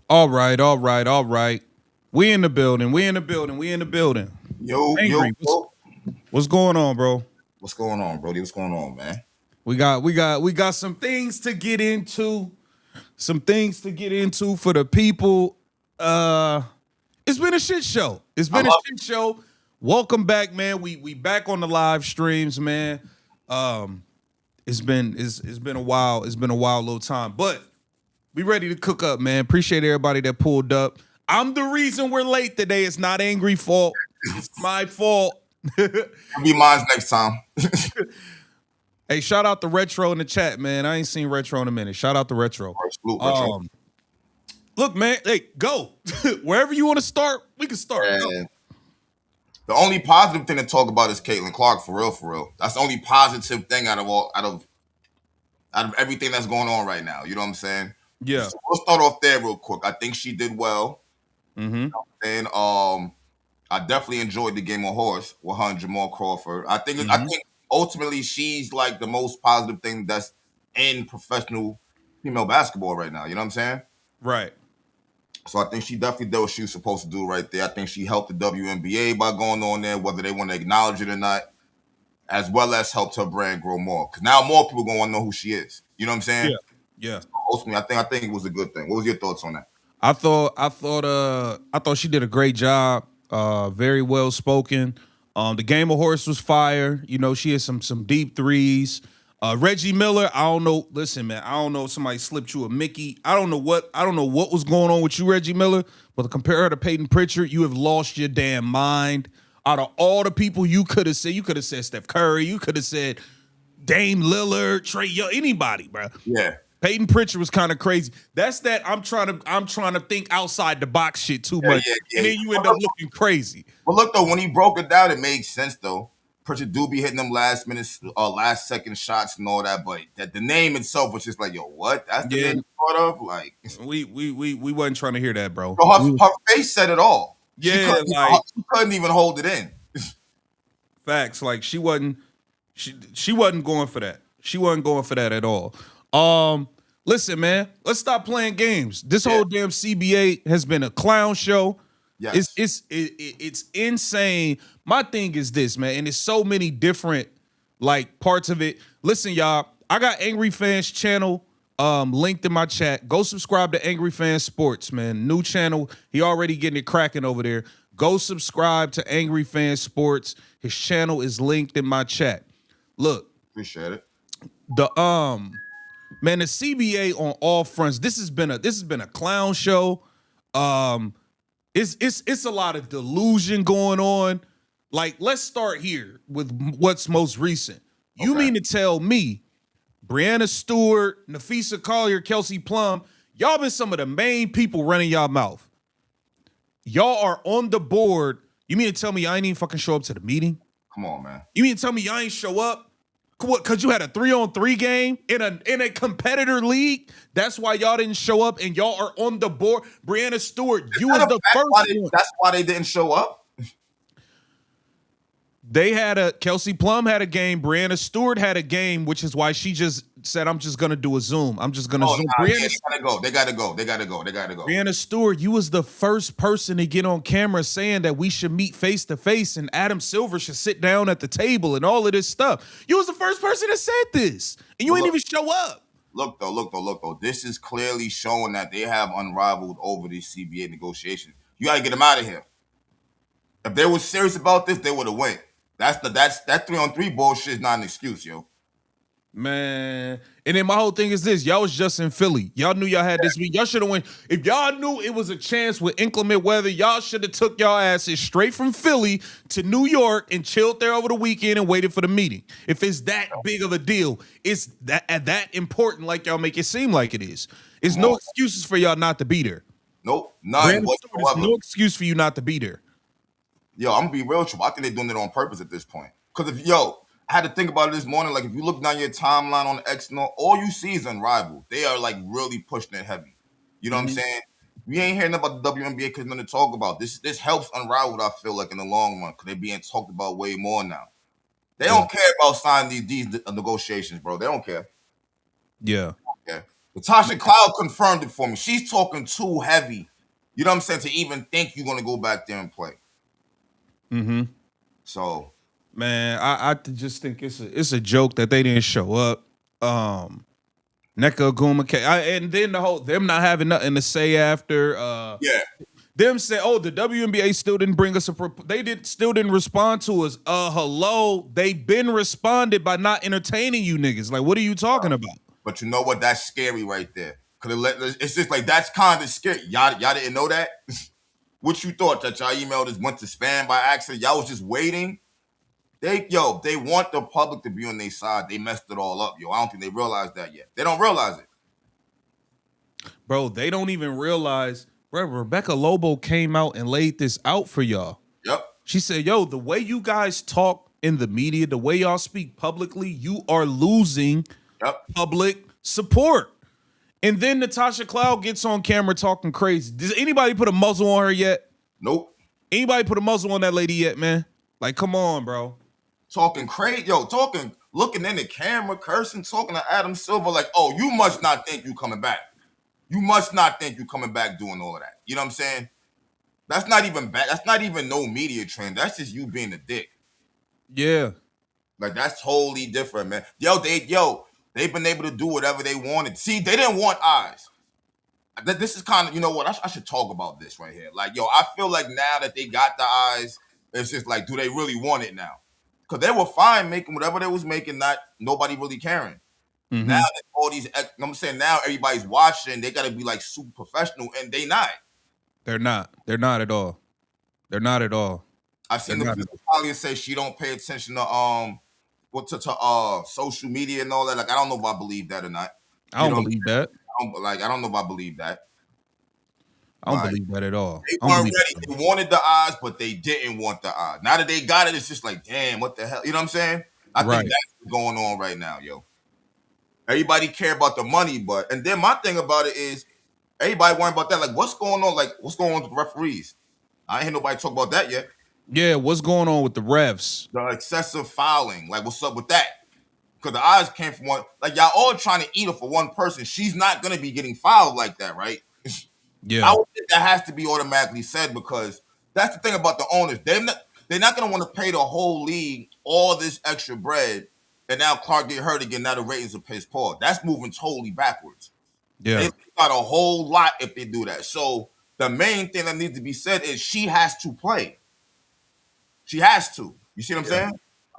All right, all right, all right. We in the building. We in the building. We in the building. Yo, yo, Angry. yo. What's going on, bro? What's going on, Brody? What's going on, man? We got some things to get into. Some things to get into for the people. Uh it's been a shit show. It's I been a love shit show. Welcome back, man. We back on the live streams, man. Um it's been a while. It's been a wild little time, but we ready to cook up, man. Appreciate everybody that pulled up. I'm the reason we're late today. It's not angry fault. It's my fault. It'll be mine next time. Hey, shout out to Retro in the chat, man. I ain't seen Retro in a minute. Shout out to Retro. Salute, retro. Look, man. Hey, go wherever you want to start. We can start. Go. And the only positive thing to talk about is Caitlin Clark, for real, for real. That's the only positive thing out of everything that's going on right now. You know what I'm saying? Yeah. So we'll start off there real quick. I think she did well, Mm-hmm. and I definitely enjoyed the game of horse with her and Jamal Crawford. I Mm-hmm. think ultimately she's like the most positive thing that's in professional female basketball right now. You know what I'm saying? Right. So I think she definitely did what she was supposed to do right there. I think she helped the WNBA by going on there, whether they want to acknowledge it or not, as well as helped her brand grow more. Because now more people going to want to know who she is. You know what I'm saying? Yeah. Yeah. Ultimately, I think it was a good thing. What was your thoughts on that? I thought she did a great job. Very well spoken. The game of horse was fire. You know, she had some deep threes. Reggie Miller, I don't know. Listen, man, I don't know if somebody slipped you a Mickey. I don't know what was going on with you, Reggie Miller. But to compare her to Peyton Pritchard, you have lost your damn mind. Out of all the people you could have said Steph Curry. You could have said Dame Lillard, Trey Young, anybody, bro. Yeah. Peyton Pritchard was kind of crazy. That's that I'm trying to think outside the box shit too much. Yeah. And then you end up looking crazy. But look, though, when he broke it down, it made sense, though. Pritchard do be hitting them last second shots and all that, but that the name itself was just like, yo, what? That's the Yeah. name you thought of? Like, We wasn't trying to hear that, bro. her face said it all. Yeah, like She couldn't even hold it in. facts. Like she wasn't going for that. She wasn't going for that at all. Listen, man, let's stop playing games. This whole damn CBA has been a clown show. Yes. It's insane. My thing is this, man, and it's so many different like parts of it. Listen, y'all, I got Angry Fans channel linked in my chat. Go subscribe to Angry Fans Sports, man. New channel. He already getting it cracking over there. Go subscribe to Angry Fans Sports. His channel is linked in my chat. Look, Appreciate it. the man, the CBA on all fronts. This has been a clown show. It's a lot of delusion going on. Like, let's start here with what's most recent. You Okay. mean to tell me Brianna Stewart, Nafisa Collier, Kelsey Plum, y'all been some of the main people running y'all mouth. Y'all are on the board. You mean to tell me I ain't even fucking show up to the meeting? Come on, man. You mean to tell me y'all ain't show up? What? Because you had a 3-on-3 game in a competitor league? That's why y'all didn't show up and y'all are on the board. Brianna Stewart, you was the first one. That's why they didn't show up. They had Kelsey Plum had a game. Brianna Stewart had a game, which is why she just said, I'm just going to do a Zoom. I'm just going to Zoom. Nah, they gotta go. They gotta go. Brianna Stewart, you was the first person to get on camera saying that we should meet face to face and Adam Silver should sit down at the table and all of this stuff. You was the first person that said this, and you ain't even show up. Look though. This is clearly showing that they have unraveled over these CBA negotiations. You gotta get them out of here. If they were serious about this, they would have went. That 3-on-3 bullshit is not an excuse, yo. Man, and then my whole thing is this: y'all was just in Philly. Y'all knew y'all had this week. Y'all should have went. If y'all knew it was a chance with inclement weather, y'all should have took y'all asses straight from Philly to New York and chilled there over the weekend and waited for the meeting. If it's that big of a deal, it's that important like y'all make it seem like it is. It's no excuses for y'all not to be there. Nope, none There's no excuse for you not to be there. Yo, I'm gonna be real with you. I think they're doing it on purpose at this point. Because I had to think about it this morning. Like, if you look down your timeline on X, all you see is Unrivaled. They are like really pushing it heavy. You know what I'm saying? We ain't hearing about the WNBA because nothing to talk about. This helps Unrivaled, I feel like, in the long run, because they're being talked about way more now. They don't care about signing these negotiations, bro. They don't care. Yeah. Yeah. Natasha Cloud confirmed it for me. She's talking too heavy. You know what I'm saying? To even think you're gonna go back there and play. Mm-hmm. So Man, I just think it's a joke that they didn't show up. Neka Aguma, and then the whole them not having nothing to say after. yeah, Them say, "Oh, the WNBA still didn't bring us they still didn't respond to us." Hello, they been responded by not entertaining you niggas. Like, what are you talking about? but you know what? That's scary right there. Cause it's just like that's kind of scary. Y'all didn't know that. What you thought that y'all email just went to spam by accident? Y'all was just waiting. They want the public to be on their side. They messed it all up, yo. I don't think they realize that yet. They don't realize it. Bro, they don't even realize, bro, Rebecca Lobo came out and laid this out for y'all. Yep. She said, yo, the way you guys talk in the media, the way y'all speak publicly, you are losing public support. And then Natasha Cloud gets on camera talking crazy. Does anybody put a muzzle on her yet? Nope. Anybody put a muzzle on that lady yet, man? Like, come on, bro. Talking crazy, yo, looking in the camera, cursing, talking to Adam Silver like, oh, you must not think you coming back. You must not think you coming back doing all of that. You know what I'm saying? That's not even bad. That's not even no media trend. That's just you being a dick. Yeah. Like, that's totally different, man. They've been able to do whatever they wanted. See, they didn't want eyes. This is kind of, you know what? I should talk about this right here. Like, yo, I feel like now that they got the eyes, it's just like, do they really want it now? Because they were fine making whatever they was making, not nobody really caring. Mm-hmm. Now that all these, I'm saying now everybody's watching, they got to be like super professional, and they not. They're not. They're not at all. They're not at all. I've seen the Natalia say she don't pay attention to social media and all that. Like, I don't know if I believe that or not. I don't believe that. I don't know if I believe that. I don't believe that at all. They weren't ready. They wanted the eyes, but they didn't want the eyes. Now that they got it, it's just like, damn, what the hell? You know what I'm saying? I think that's what's going on right now, yo. Everybody care about the money, and then my thing about it is everybody worrying about that. Like, what's going on? Like, what's going on with the referees? I ain't hear nobody talk about that yet. Yeah, what's going on with the refs? The excessive fouling. Like, what's up with that? Because the eyes came from one. Like, y'all all trying to eat it for one person. She's not going to be getting fouled like that, right? Yeah. I would think that has to be automatically said because that's the thing about the owners. They're not going to want to pay the whole league all this extra bread, and now Clark get hurt again. Now the ratings are pissed poor. That's moving totally backwards. Yeah. They got a whole lot if they do that. So the main thing that needs to be said is she has to play. She has to. You see what I'm saying?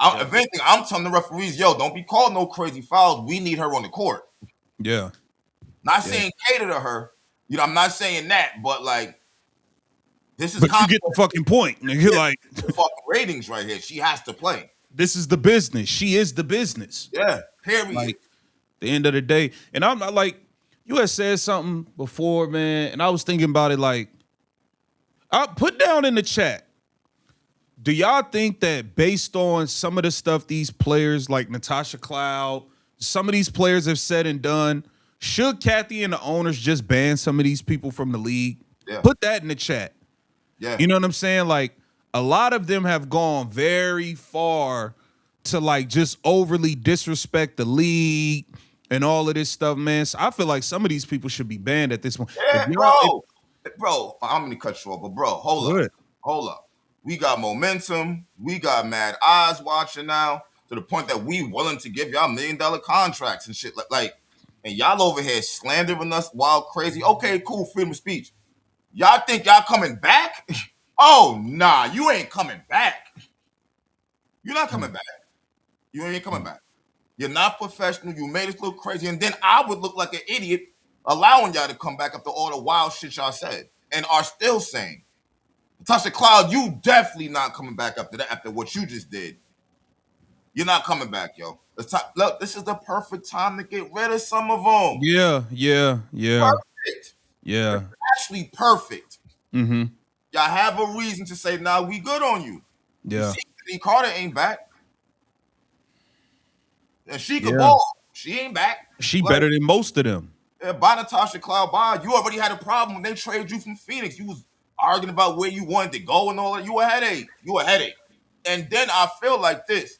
If anything, I'm telling the referees, yo, don't be calling no crazy fouls. We need her on the court. Yeah. Not saying cater to her. You know, I'm not saying that, but like, this is. But you get the fucking point, nigga. Like, fucking ratings right here. She has to play. This is the business. She is the business. Yeah. Period. Like, the end of the day, and I'm not like, you had said something before, man, and I was thinking about it. Like, I put down in the chat. Do y'all think that based on some of the stuff these players like Natasha Cloud, some of these players have said and done, should Kathy and the owners just ban some of these people from the league? Yeah. Put that in the chat. Yeah. You know what I'm saying? Like, a lot of them have gone very far to like just overly disrespect the league and all of this stuff, man. So I feel like some of these people should be banned at this point. Yeah, bro, I'm gonna cut you off, but bro, hold up. We got momentum. We got mad eyes watching now to the point that we willing to give y'all $1 million contracts and shit like. And y'all over here slandering us wild crazy. Okay, cool, freedom of speech. Y'all think y'all coming back? Oh, nah, you ain't coming back. You're not coming back. You ain't coming back. You're not professional. You made us look crazy. And then I would look like an idiot allowing y'all to come back after all the wild shit y'all said and are still saying. Natasha Cloud, you definitely not coming back after that, after what you just did. You're not coming back, yo. Look, this is the perfect time to get rid of some of them. Yeah. Perfect. Yeah. It's actually perfect. Mm-hmm. Y'all have a reason to say, nah, we good on you. Yeah. See, Carter ain't back. And she could ball. She ain't back. She better than most of them. Yeah, by Natasha Cloud, by. You already had a problem when they traded you from Phoenix. You was arguing about where you wanted to go and all that. You a headache. And then I feel like this.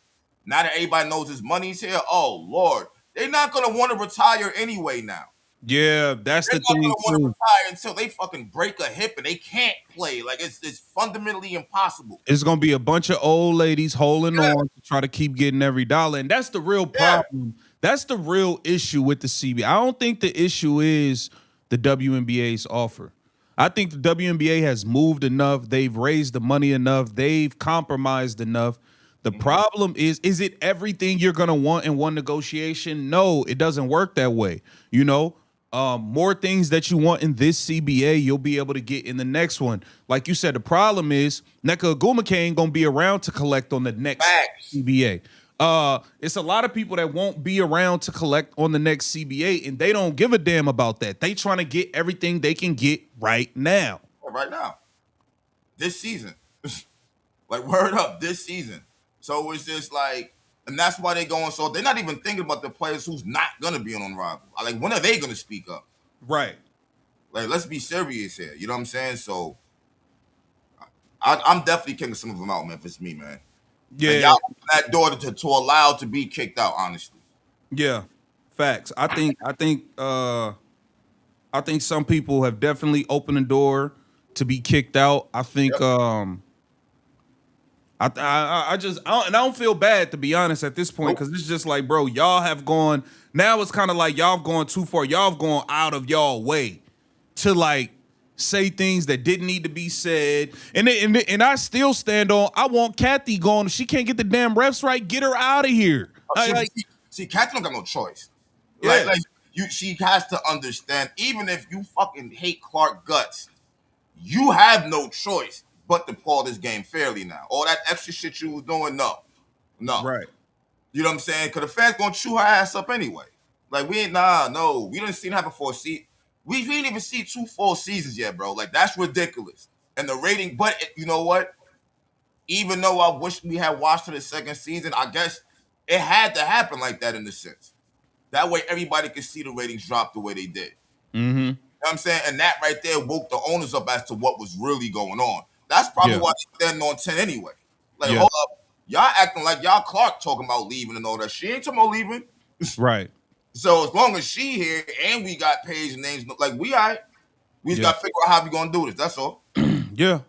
Now that everybody knows his money's here, oh, Lord. They're not going to want to retire anyway now. Yeah, that's They're the not thing gonna want to too. retire until they fucking break a hip and they can't play. Like it's fundamentally impossible. It's gonna be a bunch of old ladies holding Yeah, on to try to keep getting every dollar, and that's the real yeah. problem. That's the real issue with the CBA. I don't think the issue is the WNBA's offer. I think the WNBA has moved enough. They've raised the money enough. They've compromised enough. The problem is it everything you're gonna want in one negotiation? No, it doesn't work that way. You know, more things that you want in this CBA, you'll be able to get in the next one. Like you said, the problem is Nneka Ogwumike ain't gonna be around to collect on the next Facts. CBA. It's a lot of people that won't be around to collect on the next CBA, and they don't give a damn about that. They trying to get everything they can get right now. Right now, this season, like word up, this season. So it's just like, and that's why they're going. So they're not even thinking about the players who's not gonna be on Rival. Like, when are they gonna speak up? Right. Like, let's be serious here. You know what I'm saying? So I'm definitely kicking some of them out, man. If it's me, man. And Yeah. y'all open that door to allow to be kicked out. Honestly, Yeah. Facts. I think some people have definitely opened the door to be kicked out. I think yep. I don't feel bad, to be honest, at this point, Nope. because it's just like, bro, y'all have gone now. It's kind of like y'all have gone too far. Y'all have gone out of y'all way to like say things that didn't need to be said. And I still stand on. I want Kathy going. If she can't get the damn refs right, get her out of here. See, Kat don't got no choice. Yeah. She has to understand. Even if you fucking hate Clark guts, you have no choice but to call this game fairly now. All that extra shit you was doing, no. Right. You know what I'm saying? Because the fans gonna chew her ass up anyway. Like, we ain't, no. We didn't see it happen for a season. We didn't even see 2 full seasons yet, bro. Like, that's ridiculous. And the rating, but you know what? Even though I wish we had watched her the second season, I guess it had to happen like that in a sense. That way everybody could see the ratings drop the way they did. Mm-hmm. You know what I'm saying? And that right there woke the owners up as to what was really going on. That's probably why they're standing on 10 anyway. Like, hold up. Y'all acting like y'all Clark talking about leaving and all that. She ain't talking about leaving. Right. So as long as she here and we got page names, like, we all right. We just got to figure out how we going to do this. That's all. Yeah.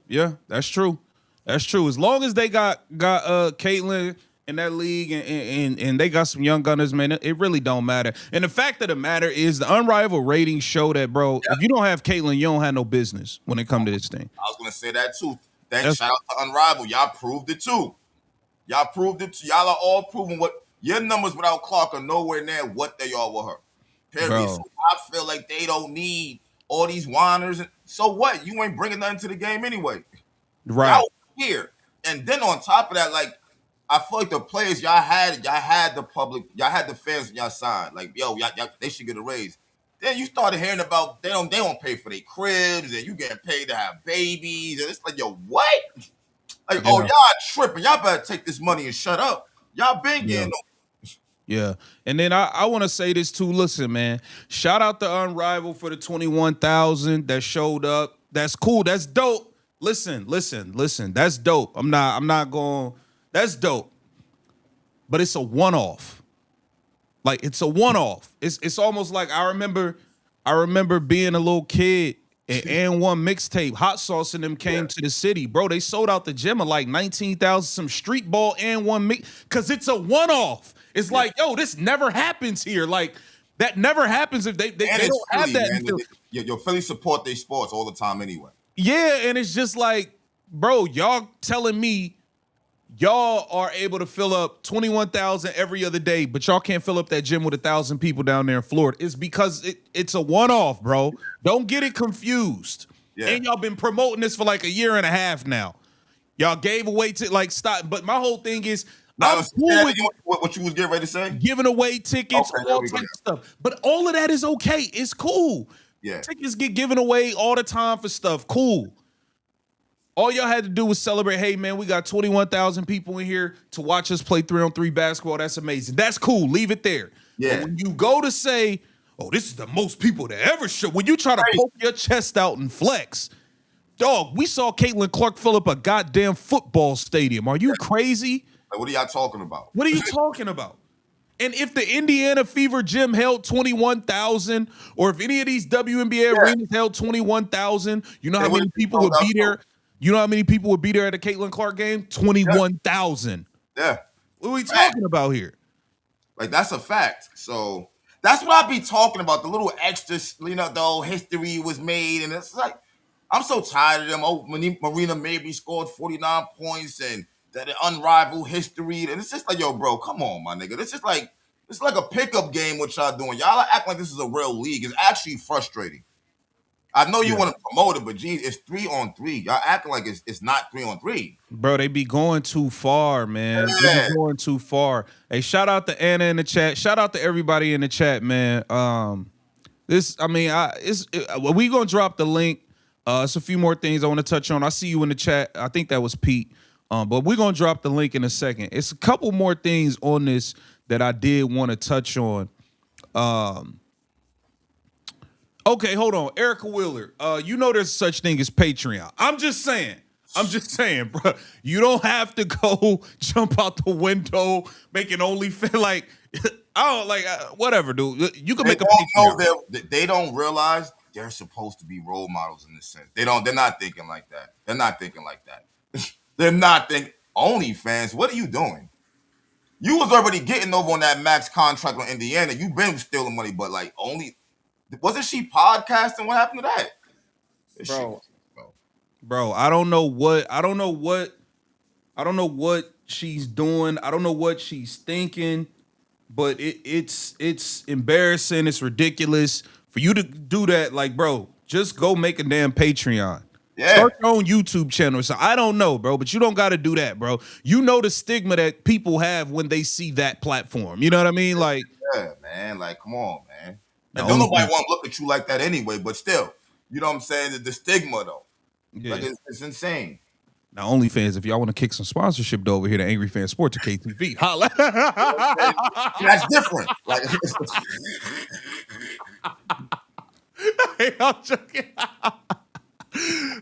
That's true. That's true. As long as they got Caitlyn in that league and they got some young gunners, man, it really don't matter. And the fact of the matter is the Unrivaled ratings show that, bro, if you don't have Caitlyn, you don't have no business when it comes to this thing. I was going to say that too. Shout out to Unrivaled. Y'all proved it too. Y'all proved it too. Y'all are all proving what your numbers without Clark are nowhere near what they are with her. Period. So I feel like they don't need all these whiners. So what? You ain't bringing nothing to the game anyway. Right. Y'all here. And then on top of that, like, I feel like the players y'all had the public, y'all had the fans on y'all side. Like, yo, y'all, they should get a raise. Then you started hearing about they don't pay for their cribs and you getting paid to have babies. And it's like, yo, what? Like, oh, y'all tripping. Y'all better take this money and shut up. Y'all been getting Yeah. And then I want to say this too. Listen, man. Shout out to Unrivaled for the 21,000 that showed up. That's cool. That's dope. Listen. That's dope. I'm not going. That's dope. But it's a one-off. Like, it's a one-off. It's almost like I remember being a little kid and one mixtape, Hot Sauce and them came to the city. Bro, they sold out the gym at like 19,000, some street ball and one mix, because it's a one-off. It's like, yo, this never happens here. Like, that never happens if they don't have that. Man. Your Philly support their sports all the time anyway. Yeah, and it's just like, bro, y'all telling me y'all are able to fill up 21,000 every other day, but y'all can't fill up that gym with 1,000 people down there in Florida. It's because it's a one-off, bro. Don't get it confused. Yeah. And y'all been promoting this for like a year and a half now. Y'all gave away to like stop. But my whole thing is, I'm cool with what you was getting ready to say. Giving away tickets, all types of stuff. But all of that is okay. It's cool. Yeah, tickets get given away all the time for stuff. Cool. All y'all had to do was celebrate. Hey, man, we got 21,000 people in here to watch us play 3-on-3 basketball. That's amazing. That's cool. Leave it there. Yeah. But when you go to say, oh, this is the most people that ever should, when you try to poke your chest out and flex, dog, we saw Caitlin Clark fill up a goddamn football stadium. Are you crazy? Like, what are y'all talking about? What are you talking about? And if the Indiana Fever Gym held 21,000, or if any of these WNBA arenas held 21,000, you know how many people would be there? You know how many people would be there at a Caitlin Clark game? 21,000. Yeah. What are we talking about here? Like, that's a fact. So that's what I be talking about. The little extra, the whole history was made. And it's like, I'm so tired of them. Oh, Marina maybe scored 49 points and that unrivaled history. And it's just like, yo, bro, come on, my nigga. It's like a pickup game what y'all doing. Y'all act like this is a real league. It's actually frustrating. I know you want to promote it, but geez, it's 3-on-3. Y'all acting like it's not 3-on-3. Bro, they be going too far, man. Yeah. They be going too far. Hey, shout out to Anna in the chat. Shout out to everybody in the chat, man. We gonna drop the link. It's a few more things I want to touch on. I see you in the chat. I think that was Pete. But we're gonna drop the link in a second. It's a couple more things on this that I did want to touch on. Okay, hold on. Erica Wheeler, you know there's such thing as Patreon. I'm just saying, bro. You don't have to go jump out the window making OnlyFans. Like, I don't like whatever, dude. You can make a Patreon. They don't realize they're supposed to be role models in this sense. They're not thinking like that. They're not thinking OnlyFans. What are you doing? You was already getting over on that max contract on Indiana. You've been stealing money, but like wasn't she podcasting? What happened to that? Bro, I don't know what she's doing. I don't know what she's thinking, but it's embarrassing. It's ridiculous for you to do that. Like, bro, just go make a damn Patreon. Yeah. Start your own YouTube channel. So I don't know, bro, but you don't got to do that, bro. You know the stigma that people have when they see that platform. You know what I mean? Like, yeah, man. Like, come on, man. Don't nobody want to look at you like that anyway, but still, you know what I'm saying? The stigma, though. Yeah. Like, it's insane. Now, OnlyFans, if y'all want to kick some sponsorship over here to Angry Fan Sports or KTV, holla. That's different. Like, hey, I'm joking.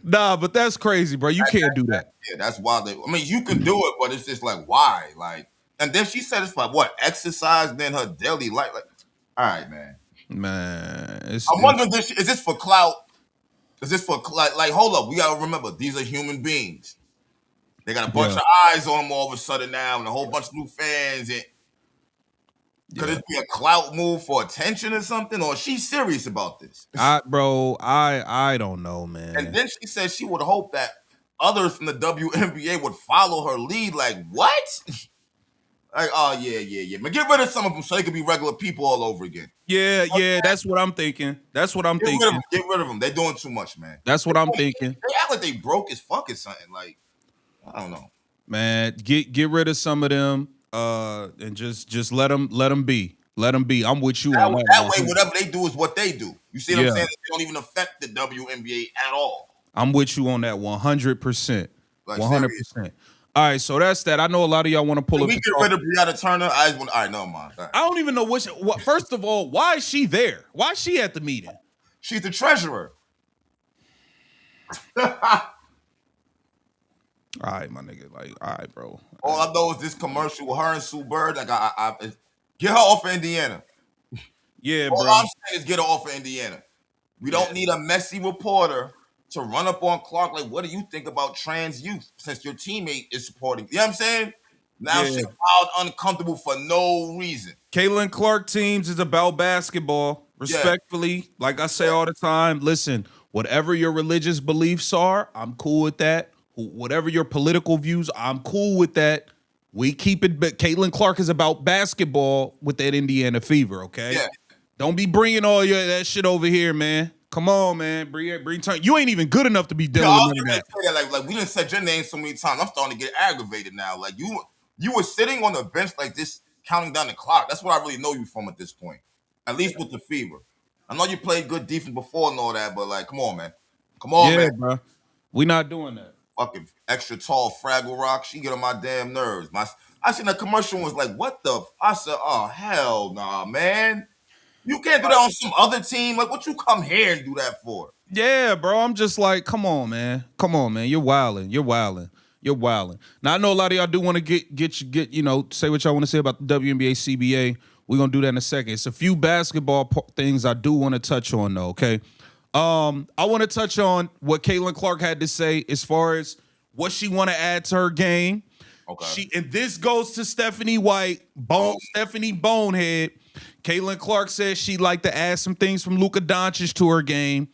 Nah, but that's crazy, bro. You can't do that. Yeah, that's wild. I mean, you can do it, but it's just like, why? Like, and then she said it's like what? Exercise, then her daily life. Like, all right, man. Man, I'm wondering, is this for clout? Is this for like? Hold up, we gotta remember these are human beings. They got a bunch of eyes on them all of a sudden now, and a whole bunch of new fans. Could it be a clout move for attention or something, or is she serious about this? I don't know, man. And then she said she would hope that others from the WNBA would follow her lead. Like, what? Like, oh yeah. Man, get rid of some of them so they could be regular people all over again. Yeah, that's what I'm thinking. Get rid of them. They're doing too much, man. That's what I'm thinking. They act like they broke as fuck or something. Like, I don't know. Man, get rid of some of them. And just let them be. Let them be. I'm with you on that. That way, whatever they do is what they do. You see what I'm saying? They don't even affect the WNBA at all. I'm with you on that 100%. 100%. All right, so that's that. I know a lot of y'all want to pull up. We get rid of Brianna Turner. All right, no, man. Right. I don't even know what. First of all, why is she there? Why is she at the meeting? She's the treasurer. All right, my nigga. Like, all right, bro. All I know is this commercial with her and Sue Bird. Like, I get her off of Indiana. Yeah, all bro. I'm saying is get her off of Indiana. We don't need a messy reporter to run up on Clark. Like, what do you think about trans youth? Since your teammate is supporting, you know what I'm saying? Now she's wild, uncomfortable for no reason. Caitlin Clark teams is about basketball. Respectfully, like I say all the time, listen, whatever your religious beliefs are, I'm cool with that. Whatever your political views, I'm cool with that. We keep it, but Caitlin Clark is about basketball with that Indiana Fever, okay? Yeah. Don't be bringing all that shit over here, man. Come on, man. Bring turn. You ain't even good enough to be dealing with none of that. Like we didn't said your name so many times. I'm starting to get aggravated now. Like you were sitting on the bench like this, counting down the clock. That's what I really know you from at this point. At least with the Fever. I know you played good defense before and all that, but like, come on, man. Come on, man. Bro. We not doing that. Fucking extra tall Fraggle Rock. She get on my damn nerves. I seen that commercial and was like, what the? I said, oh, hell nah, man. You can't do that on some other team. Like, what you come here and do that for? Yeah, bro. I'm just like, come on, man. You're wilding. Now, I know a lot of y'all do want to get say what y'all want to say about the WNBA CBA. We're gonna do that in a second. It's a few basketball things I do want to touch on though. Okay, I want to touch on what Caitlin Clark had to say as far as what she want to add to her game. Okay. And this goes to Stephanie White, Stephanie Bonehead. Caitlin Clark says she'd like to add some things from Luka Doncic to her game.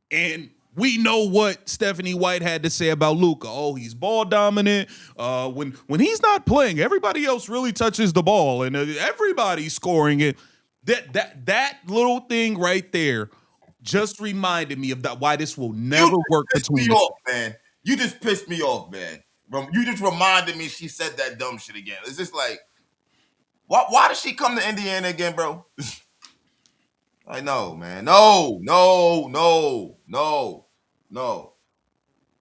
And we know what Stephanie White had to say about Luka. Oh, he's ball dominant. When he's not playing, everybody else really touches the ball, and everybody's scoring it. That little thing right there just reminded me of that why this will never work between me off, man. You just pissed me off, man. You just reminded me she said that dumb shit again. It's just like, why did she come to Indiana again, bro? I know, man. No.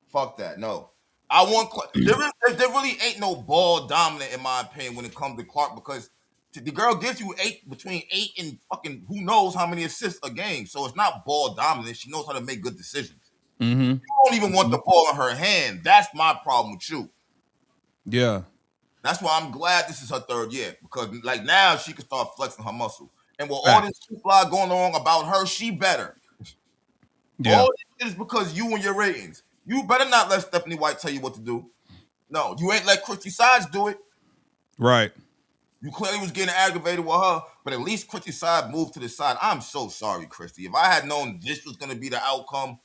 Fuck that. No. I want Clark. There really ain't no ball dominant in my opinion when it comes to Clark because the girl gives you between 8 and fucking who knows how many assists a game. So it's not ball dominant. She knows how to make good decisions. Mm-hmm. You don't even want the ball in her hand. That's my problem with you. Yeah. That's why I'm glad this is her third year because like now she can start flexing her muscle. And with all this fly going on about her, she better. Yeah. All this is because you and your ratings. You better not let Stephanie White tell you what to do. No, you ain't let Christy Sides do it. Right. You clearly was getting aggravated with her, but at least Christy Side moved to the side. I'm so sorry, Christy. If I had known this was going to be the outcome,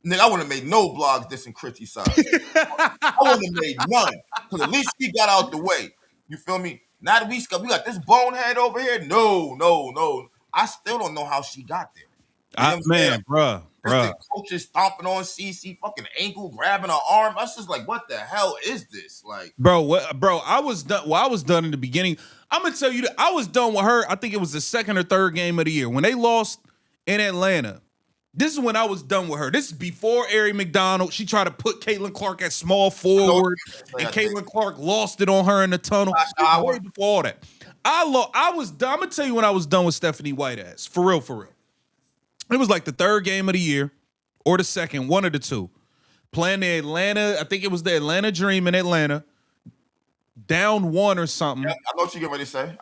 nigga, I wouldn't have made no blogs dissing Christy Side. I wouldn't have made none. Because at least she got out the way. You feel me? Now that we got this bonehead over here. No. I still don't know how she got there. Man, bruh. Coach is stomping on CC fucking ankle, grabbing her arm. I was just like, what the hell is this? Like, bro, I was done. Well, I was done in the beginning. I'm gonna tell you that I was done with her. I think it was the second or third game of the year when they lost in Atlanta. This is when I was done with her. This is before Ari McDonald. She tried to put Caitlin Clark at small forward, and Caitlin Clark lost it on her in the tunnel. Way before all that, I was done. I'm gonna tell you when I was done with Stephanie White ass. For real. It was like the third game of the year or the second, one of the two. Playing the Atlanta, I think it was the Atlanta Dream in Atlanta. Down one or something. Yeah, I know what you get ready to say.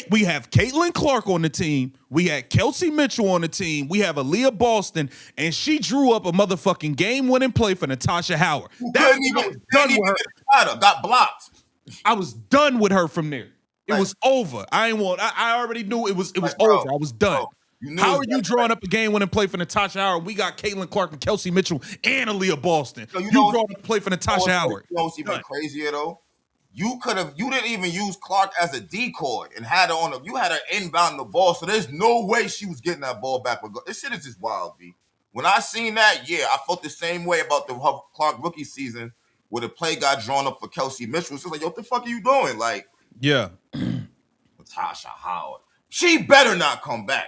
We have Caitlin Clark on the team. We had Kelsey Mitchell on the team. We have Aaliyah Boston, and she drew up a motherfucking game-winning play for Natasha Howard. Got blocked. I was done with her from there. It was over. I already knew it was over. I was done. How are you drawing up a game-winning play for Natasha Howard? We got Caitlin Clark and Kelsey Mitchell and Aaliyah Boston. So you drawing up a play for Natasha Howard. You know what's even crazier though? You didn't even use Clark as a decoy and had her you had her inbound the ball, so there's no way she was getting that ball back. This shit is just wild, B. When I seen that, I felt the same way about the Clark rookie season where the play got drawn up for Kelsey Mitchell. It's just like, yo, what the fuck are you doing? Like, yeah. Natasha Howard. She better not come back.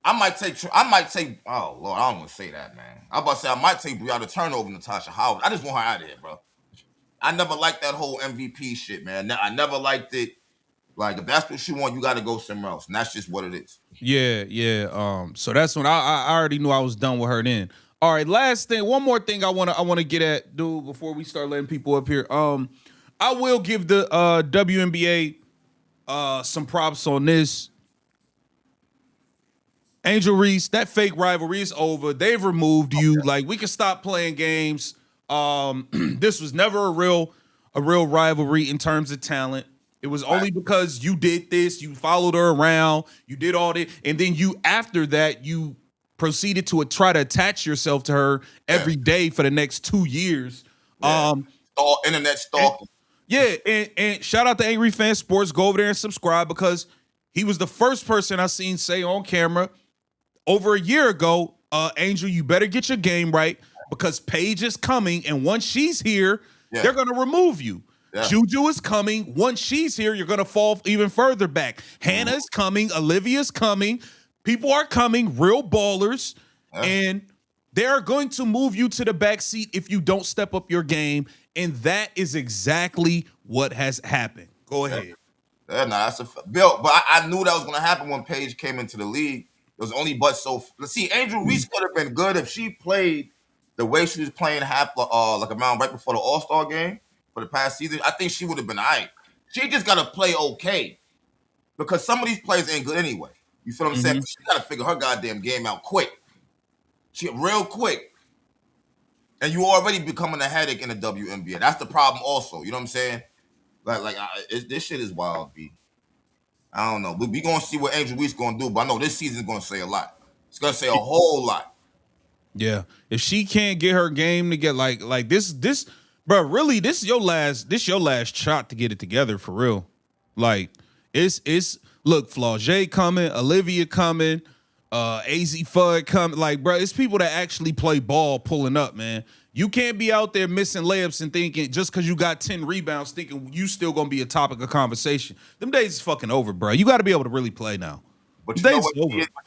I might take, oh Lord, I don't want to say that, man. I'm about to say I might take Brianna Turnover Natasha Howard. I just want her out of here, bro. I never liked that whole MVP shit, man. I never liked it. Like, if that's what you want, you got to go somewhere else. And that's just what it is. Yeah. So that's when I already knew I was done with her then. All right, last thing. One more thing I wanna get at, dude, before we start letting people up here. I will give the WNBA some props on this. Angel Reese, that fake rivalry is over. They've removed you. Like, we can stop playing games. This was never a real rivalry in terms of talent. It was only because you did this, you followed her around, you did all that, and then after that, you proceeded to try to attach yourself to her every day for the next 2 years. Internet stalking. And shout out to Angry Fan Sports. Go over there and subscribe because he was the first person I seen say on camera over a year ago, Angel, you better get your game right because Paige is coming, and once she's here, they're going to remove you. Yeah. Juju is coming. Once she's here, you're going to fall even further back. Hannah is coming. Olivia's coming. People are coming, real ballers, and they're going to move you to the back seat if you don't step up your game, and that is exactly what has happened. Go ahead. Yeah, that's Bill, but I knew that was going to happen when Paige came into the league. It was only let's see, Angel Reese could have been good if she played the way she was playing like around right before the All-Star game for the past season. I think she would have been all right. She just got to play okay. because some of these players ain't good anyway. You feel what I'm saying? She got to figure her goddamn game out quick. She real quick. And you already becoming a headache in the WNBA. That's the problem also. You know what I'm saying? This shit is wild, B. I don't know. We going to see what Angel Reese going to do, but I know this season's going to say a lot. It's going to say a whole lot. Yeah. If she can't get her game to get like this, bro, really, this your last shot to get it together for real. Like, it's look, Flau'jae coming, Olivia coming, AZ Fudd coming. Like, bro, it's people that actually play ball pulling up, man. You can't be out there missing layups and thinking just because you got 10 rebounds, thinking you still gonna be a topic of conversation. Them days is fucking over, bro. You got to be able to really play now. But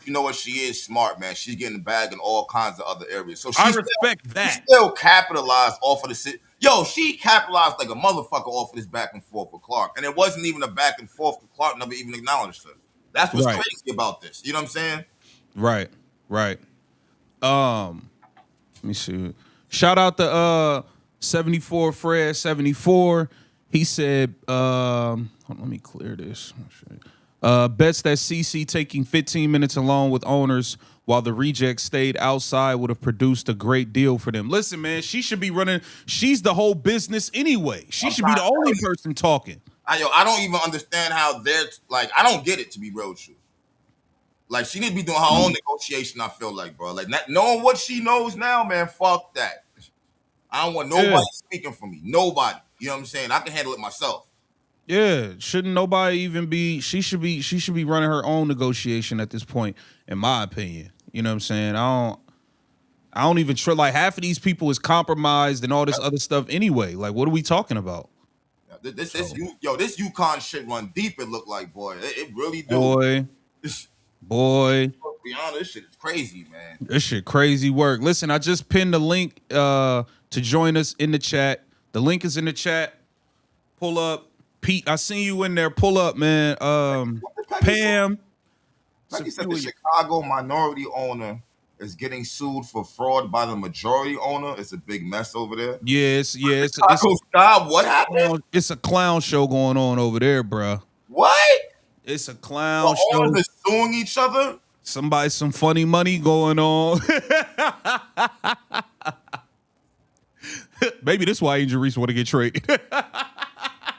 you know what? She is smart, man. She's getting the bag in all kinds of other areas. So I respect that. She still capitalized off of the shit. Yo, she capitalized like a motherfucker off of this back and forth with Clark. And it wasn't even a back and forth because Clark never even acknowledged her. That's what's crazy about this. You know what I'm saying? Right. Let me see. Shout out to 74 Fred 74. He said, let me clear this. Bets that CC taking 15 minutes alone with owners while the reject stayed outside would have produced a great deal for them. Listen, man, she should be running. She's the whole business anyway. She should be the only person talking. I don't even understand how they're like. I don't get it, to be real true. Like, she need to be doing her own negotiation. I feel like, bro. Like, not knowing what she knows now, man. Fuck that. I don't want nobody speaking for me. Nobody. You know what I'm saying? I can handle it myself. Yeah, shouldn't nobody even be? She should be running her own negotiation at this point, in my opinion. You know what I'm saying? I don't even try. Like, half of these people is compromised and all this other stuff anyway. Like, what are we talking about? This UConn shit run deep. It look like, boy. It really do. Boy. To be honest, this shit is crazy, man. This shit crazy work. Listen, I just pinned the link to join us in the chat. The link is in the chat. Pull up. Pete, I seen you in there. Pull up, man. Pam. Like you said, the Chicago minority owner is getting sued for fraud by the majority owner. It's a big mess over there. Yes. What happened? It's a clown show going on over there, bro. What? It's a clown show. Owners are suing each other? Some funny money going on. Maybe this is why Angel Reese want to get traded.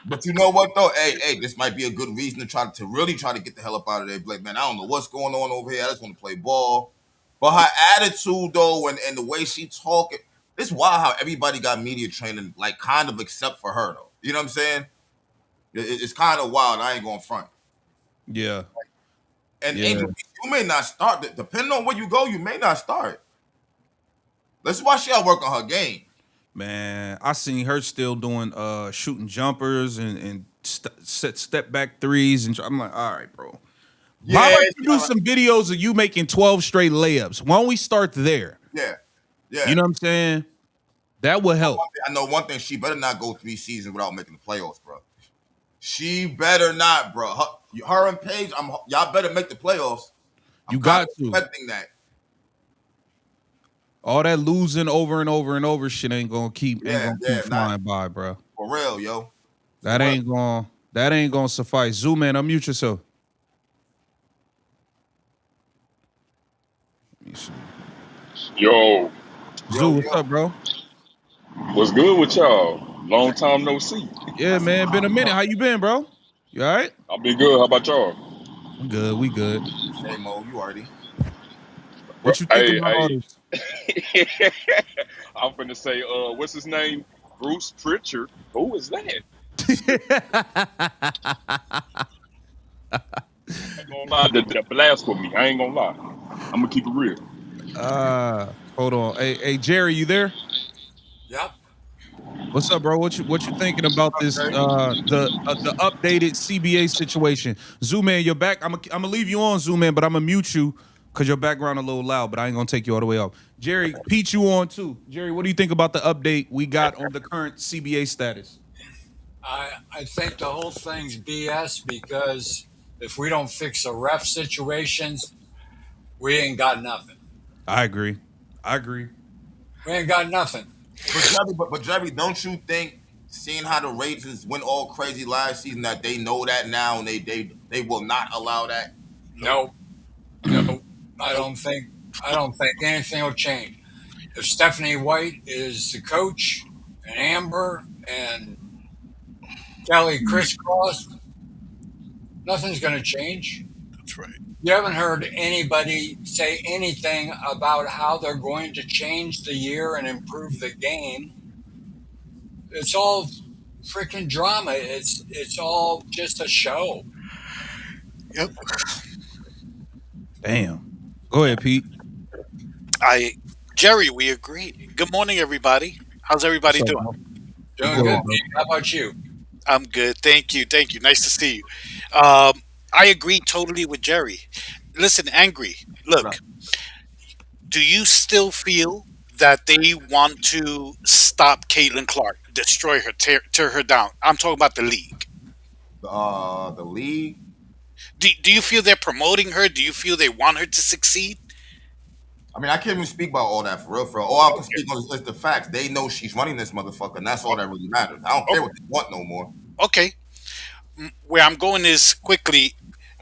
But you know what though? Hey, this might be a good reason to really try to get the hell up out of there. Like, man, I don't know what's going on over here. I just want to play ball. But her attitude though, and the way she talking, it's wild how everybody got media training, like, kind of except for her though. You know what I'm saying? It's kind of wild. I ain't going front. Yeah. And Angel, you may not start. Depending on where you go, you may not start. Let's watch she work on her game. Man, I seen her still doing shooting jumpers and step back threes, and I'm like, all right, bro. Yeah, why don't you do some videos of you making 12 straight layups? Why don't we start there? Yeah. You know what I'm saying? That would help. I know one thing. She better not go 3 seasons without making the playoffs, bro. She better not, bro. Her and Paige, y'all better make the playoffs. You got to. Expecting that. All that losing over and over and over shit ain't gonna keep flying by, bro. For real, yo. That ain't gonna suffice. Zoom in, unmute yourself. Let me see. Yo. Zoo, what's up, bro? What's good with y'all? Long time no see. Yeah, man. Been a minute. How you been, bro? You all right? I'll be good. How about y'all? We good. Hey, Mo, you already. What you think about all this? I'm finna say, what's his name? Bruce Pritchard. Who is that? I ain't gonna lie, the blasphemy. I ain't gonna lie. I'm gonna keep it real. Hold on. Hey, Jerry, you there? Yep. What's up, bro? What you thinking about this? The updated CBA situation. Zoom man, you're back. I'm gonna leave you on, Zoom man, but I'm gonna mute you because your background a little loud. But I ain't gonna take you all the way off. Jerry, Pete, you on too. Jerry, what do you think about the update we got on the current CBA status? I think the whole thing's BS because if we don't fix the ref situations, we ain't got nothing. I agree. We ain't got nothing. But Jerry, don't you think seeing how the Ravens went all crazy last season, that they know that now and they will not allow that. Nope. No, no, I Nope. don't think. I don't think anything will change. If Stephanie White is the coach, and Amber and Kelly crisscross, nothing's going to change. That's right. You haven't heard anybody say anything about how they're going to change the year and improve the game. It's all freaking drama. It's all just a show. Yep. Damn. Go ahead, Pete. I Jerry, we agree. Good morning, everybody. How's everybody What's up, doing? bro? Doing Good, good. bro. How about you? I'm good. Thank you. Thank you. Nice to see you. I agree totally with Jerry. Listen, Angry, What up? look, do you still feel that they want to stop Caitlin Clark, destroy her, tear her down? I'm talking about the league. The league. Do you feel they're promoting her? Do you feel they want her to succeed? I mean, I can't even speak about all that for real. For real. All I can Okay. speak on is the facts. They know she's running this motherfucker, and that's all that really matters. I don't care what they want no more. Okay. Where I'm going is quickly.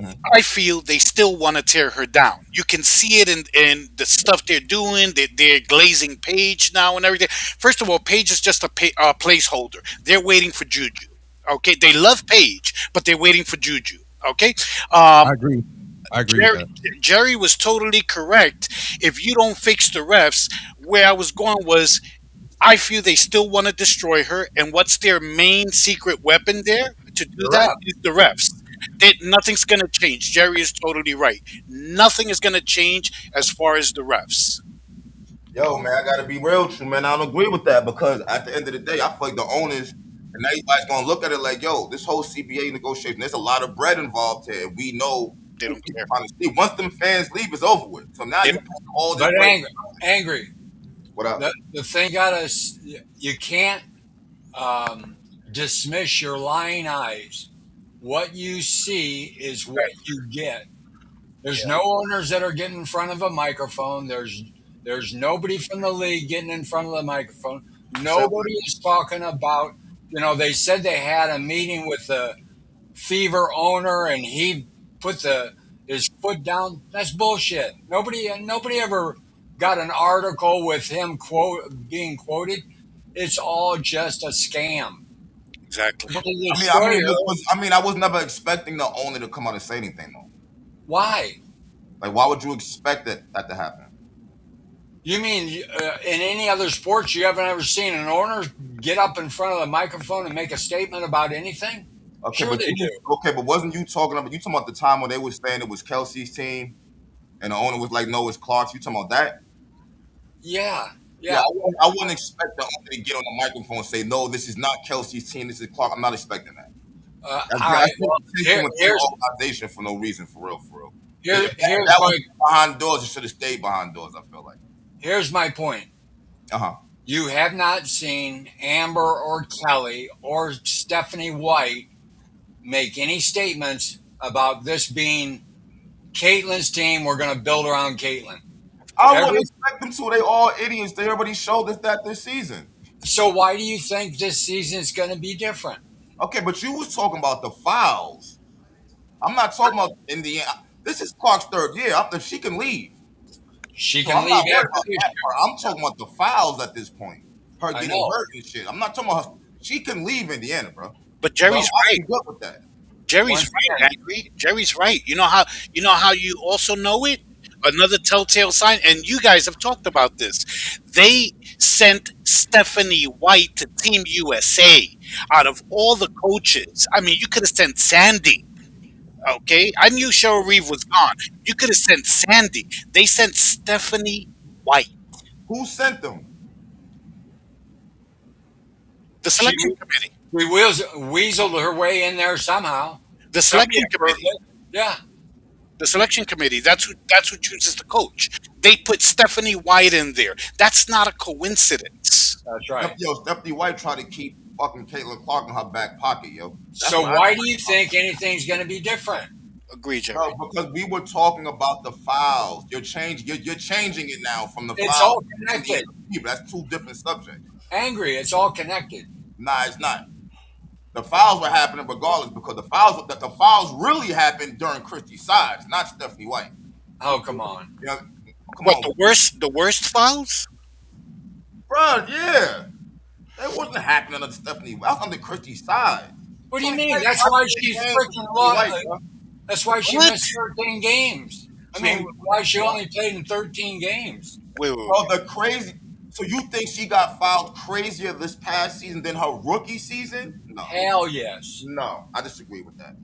Mhm. I feel they still want to tear her down. You can see it in the stuff they're doing. They're glazing Paige now and everything. First of all, Paige is just a placeholder. They're waiting for Juju. Okay, they love Paige, but they're waiting for Juju. Okay, I um, agree. I agree with Jerry, that. Jerry was totally correct. If you don't fix the refs, where I was going was I feel they still want to destroy her, and what's their main secret weapon there to do The that rep. is the refs. Nothing's going to change. Jerry is totally right. Nothing is going to change as far as the refs. Yo, man, I gotta be real with you, man. I don't agree with that because at the end of the day, I feel like the owners and everybody's gonna look at it like, yo, this whole CBA negotiation, there's a lot of bread involved here. And we know They who don't people care. trying to see. Once them fans leave, it's over with. So now They you don't, put all this But bread. angry. What up? The thing you can't dismiss your lying eyes. What you see is what you get. There's no owners that are getting in front of a microphone. There's nobody from the league getting in front of the microphone. Nobody is talking about. They said they had a meeting with the Fever owner, and he put his foot down. That's bullshit. Nobody ever got an article with him being quoted. It's all just a scam. exactly. To I destroy mean, her. I was never expecting the owner to come out and say anything though. Why? Like, why would you expect that to happen? You mean in any other sports you haven't ever seen an owner get up in front of the microphone and make a statement about anything? Okay, Sure they do. but wasn't you talking about the time when they were saying it was Kelsey's team and the owner was like, no, it's Clark's? You talking about that? Yeah, Yeah, yeah. I wouldn't expect the owner to get on the microphone and say, no, this is not Kelsey's team, this is Clark. I'm not expecting that. All right. That's Well, competition within the organization for no reason, for real, for real. If here's that my was behind doors, it should have stayed behind doors, I feel like. here's my point. Uh-huh. You have not seen Amber or Kelly or Stephanie White make any statements about this being Caitlin's team. We're going to build around Caitlin. I wouldn't expect them to. They all idiots. They already showed us that this season. So why do you think this season is going to be different? Okay, but you was talking about the fouls. I'm not talking about Indiana. This is Clark's third year. If she can leave. She So can I'm not leave worried after about this that year. part. I'm talking about the fouls at this point. Her I getting know. hurt and shit. I'm not talking about her. She can leave Indiana, bro. But So Jerry's I'm right. good with that. Jerry's Once right, again, Angry. Jerry's right. You know how you also know it? Another telltale sign, and you guys have talked about this. They sent Stephanie White to Team USA out of all the coaches. I mean, you could have sent Sandy. Okay, I knew Cheryl Reeve was gone. You could have sent Sandy. They sent Stephanie White. Who sent them? The she selection committee. weaseled her way in there somehow. The Somebody selection approved committee. it. Yeah. The selection committee. That's who chooses the coach. They put Stephanie White in there. That's not a coincidence. That's right. Stephanie White tried to keep fucking Caitlin Clark in her back pocket, yo. That's So what I why think do you think anything's going to be different? Agree, Jerry. Bro, because we were talking about the fouls. You're changing it now from the It's fouls all to the connected. That's two different subjects. Angry. It's all connected. Nah, it's not. The fouls were happening regardless because the fouls really happened during Christy sides, not Stephanie White. Oh, come on. Yeah, come What on, the worst fouls? bro. Yeah, that wasn't happening under Stephanie. That was under Christy's side. What do So you it's mean? like That's why watching she's the game with freaking Stephanie White, bro. That's why she What? missed 13 games. I So, mean, why she only played in 13 games? Wait. bro, the crazy. So you think she got fouled crazier this past season than her rookie season? No, Hell yes. no, I disagree with that.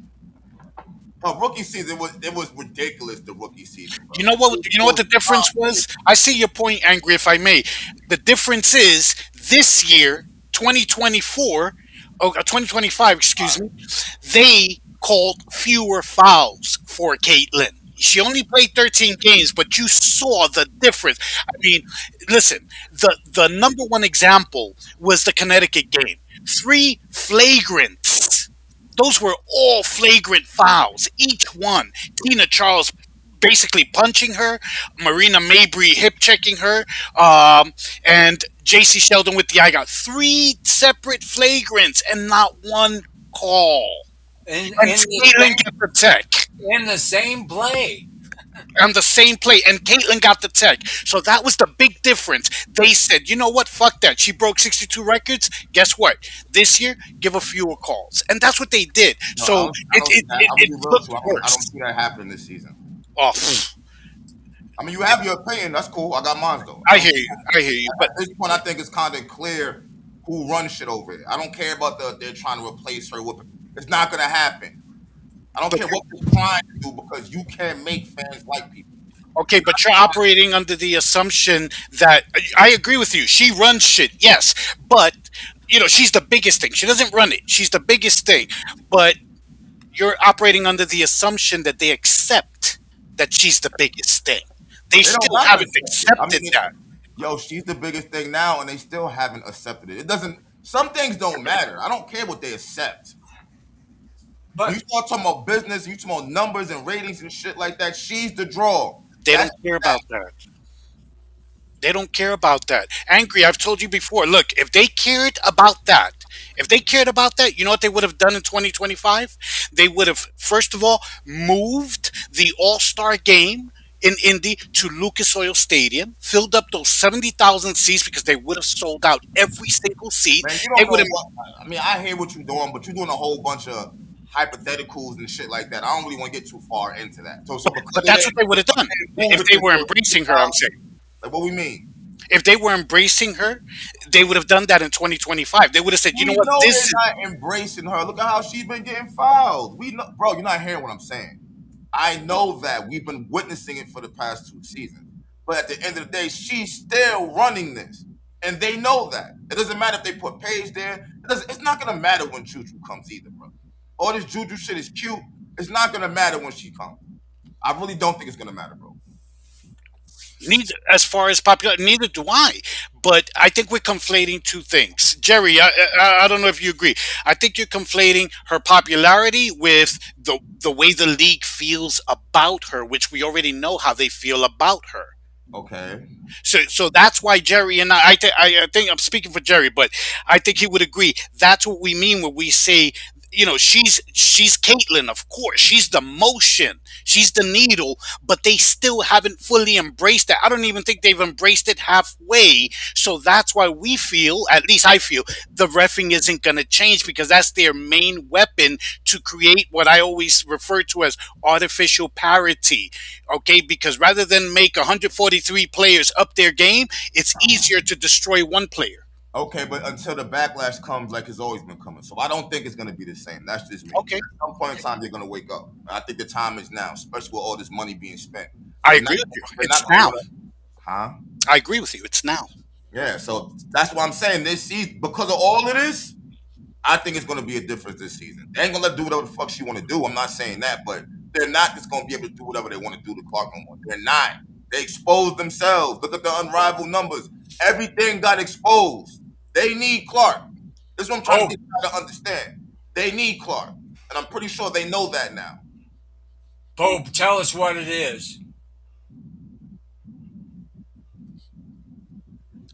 Her rookie season was ridiculous. The rookie season, bro. You know what? You know what the difference was? I see your point, Angry. If I may, the difference is this year, 2024, 2025. Excuse me. They called fewer fouls for Caitlin. She only played 13 games, but you saw the difference. I mean, listen, the number one example was the Connecticut game. Three flagrants. Those were all flagrant fouls, each one. Tina Charles basically punching her, Marina Mabry hip checking her, and JC Sheldon with the eye got three separate flagrants and not one call. In, And in, Caitlin the, got the tech in the same play. on the same play, and Caitlin got the tech. So that was the big difference. They said, you know what? Fuck that. She broke 62 records. Guess what? This year, give her fewer calls, and that's what they did. No, I So don't. I don't see that. I'm gonna it be real with looked you. I don't worse. see that happening this season. Oh, I mean, you have your opinion. That's cool. I got mine though. I hear you. I hear you. At But this point, I think it's kind of clear who runs shit over it. I don't care about they're trying to replace her with. It's not gonna happen. I don't but care what they're trying to do because you can't make fans like people. okay, but you're operating under the assumption that I agree with you. She runs shit, yes, but she's the biggest thing. She doesn't run it. She's the biggest thing, but you're operating under the assumption that they accept that she's the biggest thing. They They don't still got to haven't accept it. I accepted mean, that. yo, she's the biggest thing now, and they still haven't accepted it. It doesn't. Some things don't matter. I don't care what they accept. When But you start talking about business, you talking about numbers and ratings and shit like that. She's the draw. They That's don't care about that. They don't care about that. Angry, I've told you before. Look, if they cared about that, you know what they would have done in 2025? They would have, first of all, moved the All Star game in Indy to Lucas Oil Stadium, filled up those 70,000 seats because they would have sold out every single seat. man. You They don't would know have, what. I mean, I hear what you're doing, but you're doing a whole bunch of hypotheticals and shit like that. I don't really want to get too far into that. So because but they that's didn't what they would have done move if it they to were the embracing her. I'm saying. like what we mean. If they were embracing her, they would have done that in 2025. They would have said, you know We what, know this they're is not embracing her. Look at how she's been getting fouled. We know, bro. You're not hearing what I'm saying. I know that we've been witnessing it for the past 2 seasons. But at the end of the day, she's still running this. And they know that. It doesn't matter if they put Paige there. It's not going to matter when Juju comes either, bro. All this Juju shit is cute. It's not going to matter when she comes. I really don't think it's going to matter, bro. neither as far as popular. Neither do I. But I think we're conflating two things. Jerry, I don't know if you agree. I think you're conflating her popularity with the way the league feels about her, which we already know how they feel about her. Okay. So that's why Jerry and I think I'm speaking for Jerry, but I think he would agree. That's what we mean when we say, she's Caitlyn, of course. She's the motion, she's the needle, but they still haven't fully embraced that. I don't even think they've embraced it halfway. So that's why we feel, at least I feel, the reffing isn't going to change because that's their main weapon to create what I always refer to as artificial parity. Okay, because rather than make 143 players up their game, it's easier to destroy one player. Okay, but until the backlash comes, like it's always been coming. So I don't think it's gonna be the same. That's just me. Okay, At some point in time, they're gonna wake up. I think the time is now, especially with all this money being spent. I They're not. agree with you. They're It's not now. gonna. Huh? I agree with you. It's now. Yeah. So that's what I'm saying. This season, because of all of this, I think it's gonna be a difference this season. They ain't gonna let her do whatever the fuck she want to do. I'm not saying that, but they're not just gonna be able to do whatever they want to do to Clark no more. They're not. They exposed themselves. Look at the unrivaled numbers. Everything got exposed. They need Clark. This is what I'm trying to oh, get you to understand. They need Clark. And I'm pretty sure they know that now. Pope, tell us what it is.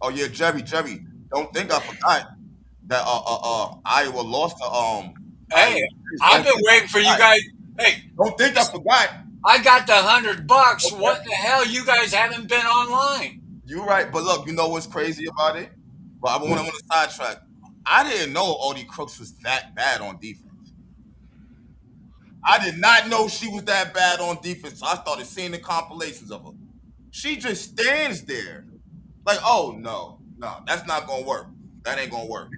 Oh yeah, Jerry, don't think I forgot. that Iowa lost to Hey, Iowa. I've been waiting for you guys. Hey, Don't think I forgot. I got the $100. Okay. What the hell? You guys haven't been online. You're right, but look, you know what's crazy about it? But I want to sidetrack. I didn't know Odie Crooks was that bad on defense. I did not know she was that bad on defense. So I started seeing the compilations of her. She just stands there. Like, oh no, that's not gonna work. That ain't gonna work.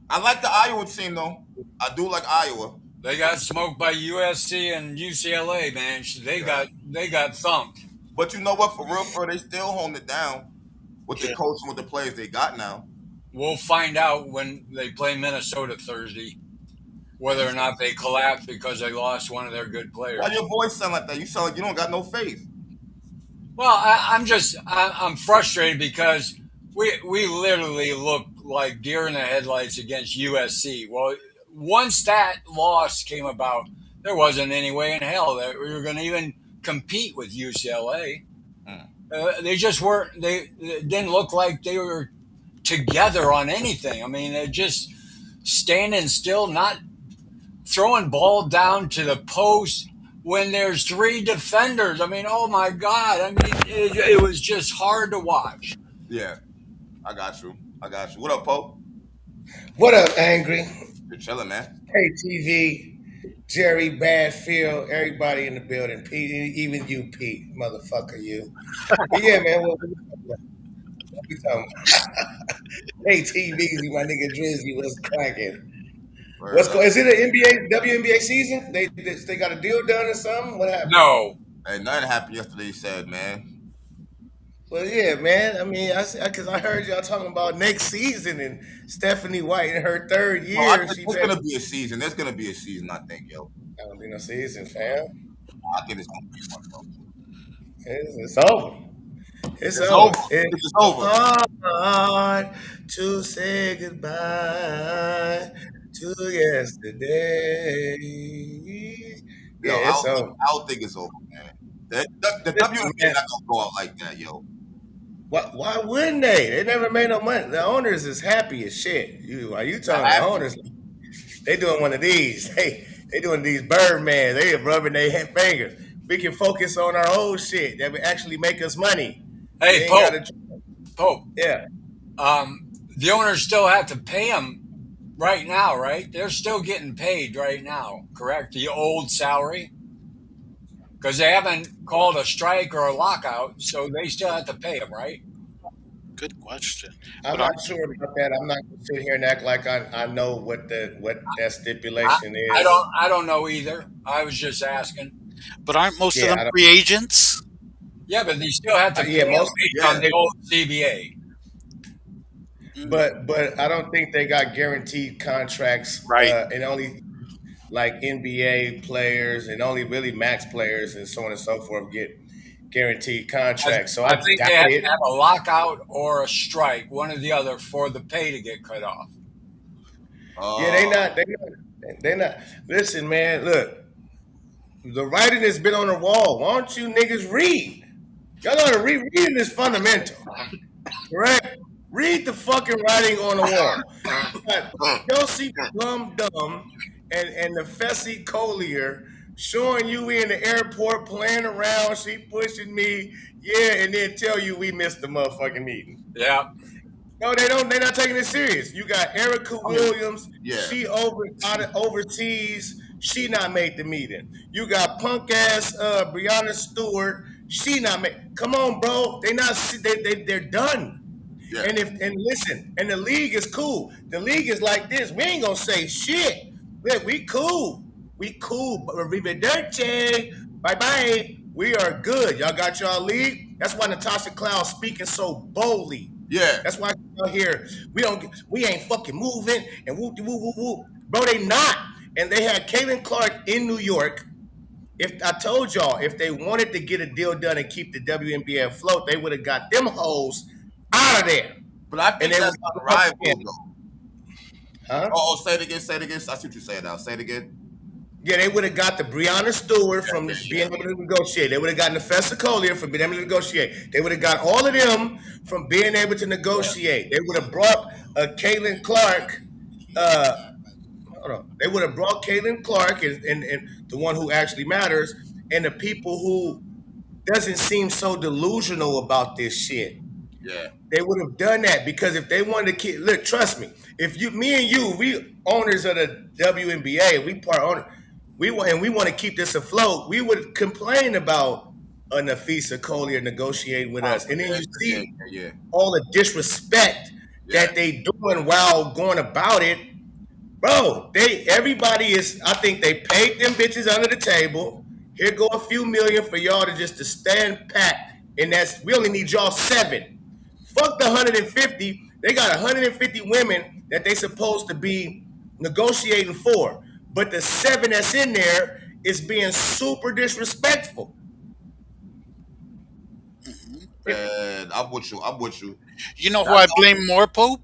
I like the Iowa team though. I do like Iowa. They got smoked by USC and UCLA, man. Yeah. They got thumped. But you know what? For real, they still holding it down with the Yeah. coach and with the players they got now. We'll find out when they play Minnesota Thursday whether or not they collapse because they lost one of their good players. Why your voice sound like that? You sound like you don't got no faith. Well, I'm frustrated because we literally look like deer in the headlights against USC. Well, once that loss came about, there wasn't any way in hell that we were going to even compete with UCLA. Mm. They just weren't. It didn't look like they were together on anything. I mean, they're just standing still, not throwing ball down to the post when there's three defenders. I mean, oh my God. I mean, it was just hard to watch. Yeah, I got you. I got you. What up, Pope? What up, Angry? You're chilling, man. Hey, TV, Jerry, Badfield, everybody in the building. Pete, even you, Pete, motherfucker, you. But yeah, man, what we talking about? Hey, TVZ, my nigga Drizzy, what's cracking? Word up. Is it an NBA, WNBA season? They got a deal done or something? What happened? No. Hey, nothing happened yesterday. You said, man. Well, yeah, man. I mean, because I heard y'all talking about next season and Stephanie White in her third Oh, I year. think there's gonna be a season. There's gonna be a season. I think, yo. I don't think no season, fam. I think it's gonna be one, bro. It's over. It's It's over. over. It's over. Hard to say goodbye to yesterday. Yo, Yeah, it's over. I don't think it's over, man. The Listen, WNBA man, not gonna go out like that, yo. why wouldn't they? They never made no money. The owners is happy as shit. Are you Not talking the happy. owners? They doing one of these. They doing these Birdman. They rubbing their fingers. We can focus on our old shit that would actually make us money. We Hey, ain't Pope, gotta, Pope, yeah. the owners still have to pay them right now, right? They're still getting paid right now, correct? The old salary? Because they haven't called a strike or a lockout, so they still have to pay them, right? Good question. I'm But aren't, not sure about that. I'm not gonna sit here and act like I know what that I, stipulation is. I don't know either. I was just asking. but aren't most of Yeah, them I don't. free agents? Yeah, but they still have to pay Yeah, them most. based Yeah. on the old CBA. Mm, But I don't think they got guaranteed contracts. right. And only like NBA players and only really max players and so on and so forth get guaranteed contracts. So I I think doubt they have to it. have a lockout or a strike, one or the other, for the pay to get cut off. Yeah, Uh, they not. Listen, man. Look, the writing has been on the wall. Why don't you niggas read? Y'all know to read. Reading is fundamental. Correct? Read the fucking writing on the wall. You got Kelsey Plum Dumb and the Fessy Collier showing you in the airport playing around. She pushing me, yeah, and then tell you we missed the motherfucking meeting. Yeah. No, they don't. They're not taking it serious. You got Erica I mean, Williams. yeah. She out of overseas. She not made the meeting. You got punk ass Brianna Stewart. She not made. Come on, bro. They not. They're done. Yeah. And listen. And the league is cool. The league is like this. We ain't gonna say shit. Look, we cool. We cool. Arrivederci. Bye bye. We are good. Y'all got y'all league. That's why Natasha Cloud speaking so boldly. Yeah. That's why out here we ain't fucking moving and woo woo woo woo. Bro, they not. And they had Caitlin Clark in New York. If I told y'all, if they wanted to get a deal done and keep the WNBA afloat, they would have got them hoes out of there. But I think And they that's would unrivaled, though. huh? Oh, say it again. Say it again. I see what you're saying now. Say it again. Yeah, they would have got the Breonna Stewart from Yeah, being able to negotiate. They would have gotten the Festa Collier from being able to negotiate. They would have got all of them from being able to Yeah. negotiate. They would have brought Caitlin Clark. Uh, hold on. They would have brought Caitlin Clark and the one who actually matters, and the people who doesn't seem so delusional about this shit. yeah, They would have done that because if they wanted to keep, look, trust me, if you, me and you, we owners of the WNBA, we part owner, we want to keep this afloat. We would complain about a Nafisa Collier negotiating with us, and then you yeah, see yeah, all the disrespect yeah. that they doing while going about it, bro. Everybody is. I think they paid them bitches under the table. Here go a few million for y'all to stand pat, and that's we only need y'all seven. Fuck the 150. They got 150 women that they supposed to be negotiating for. But the seven that's in there is being super disrespectful. And I'm with you. I'm with you. You know who I I know blame more, Pope?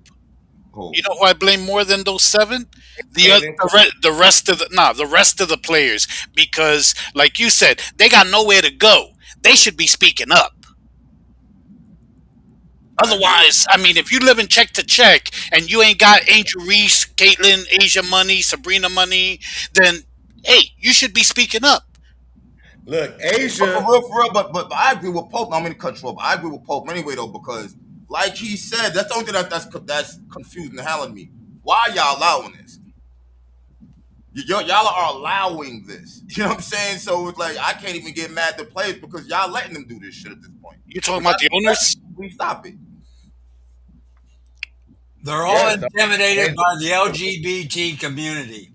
who. You know who I blame more than those seven? Kaylin, The rest of the rest of the players, because like you said, they got nowhere to go. They should be speaking up. I agree. Otherwise, I mean, if you live in check to check and you ain't got Angel Reese, Caitlin, Asia Money, Sabrina Money, then hey, you should be speaking up. look, But Asia. for real, but I agree with Pope. I'm gonna cut you off. I agree with Pope anyway though, because like he said, that's the only thing that's confusing the hell out of me. Why y'all allowing this? Y'all are allowing this. You know what I'm saying? So it's like I can't even get mad at the players because y'all letting them do this shit at this point. You If talking y'all about the do better, owners? please stop it. They're all Yes, intimidated by the LGBT community.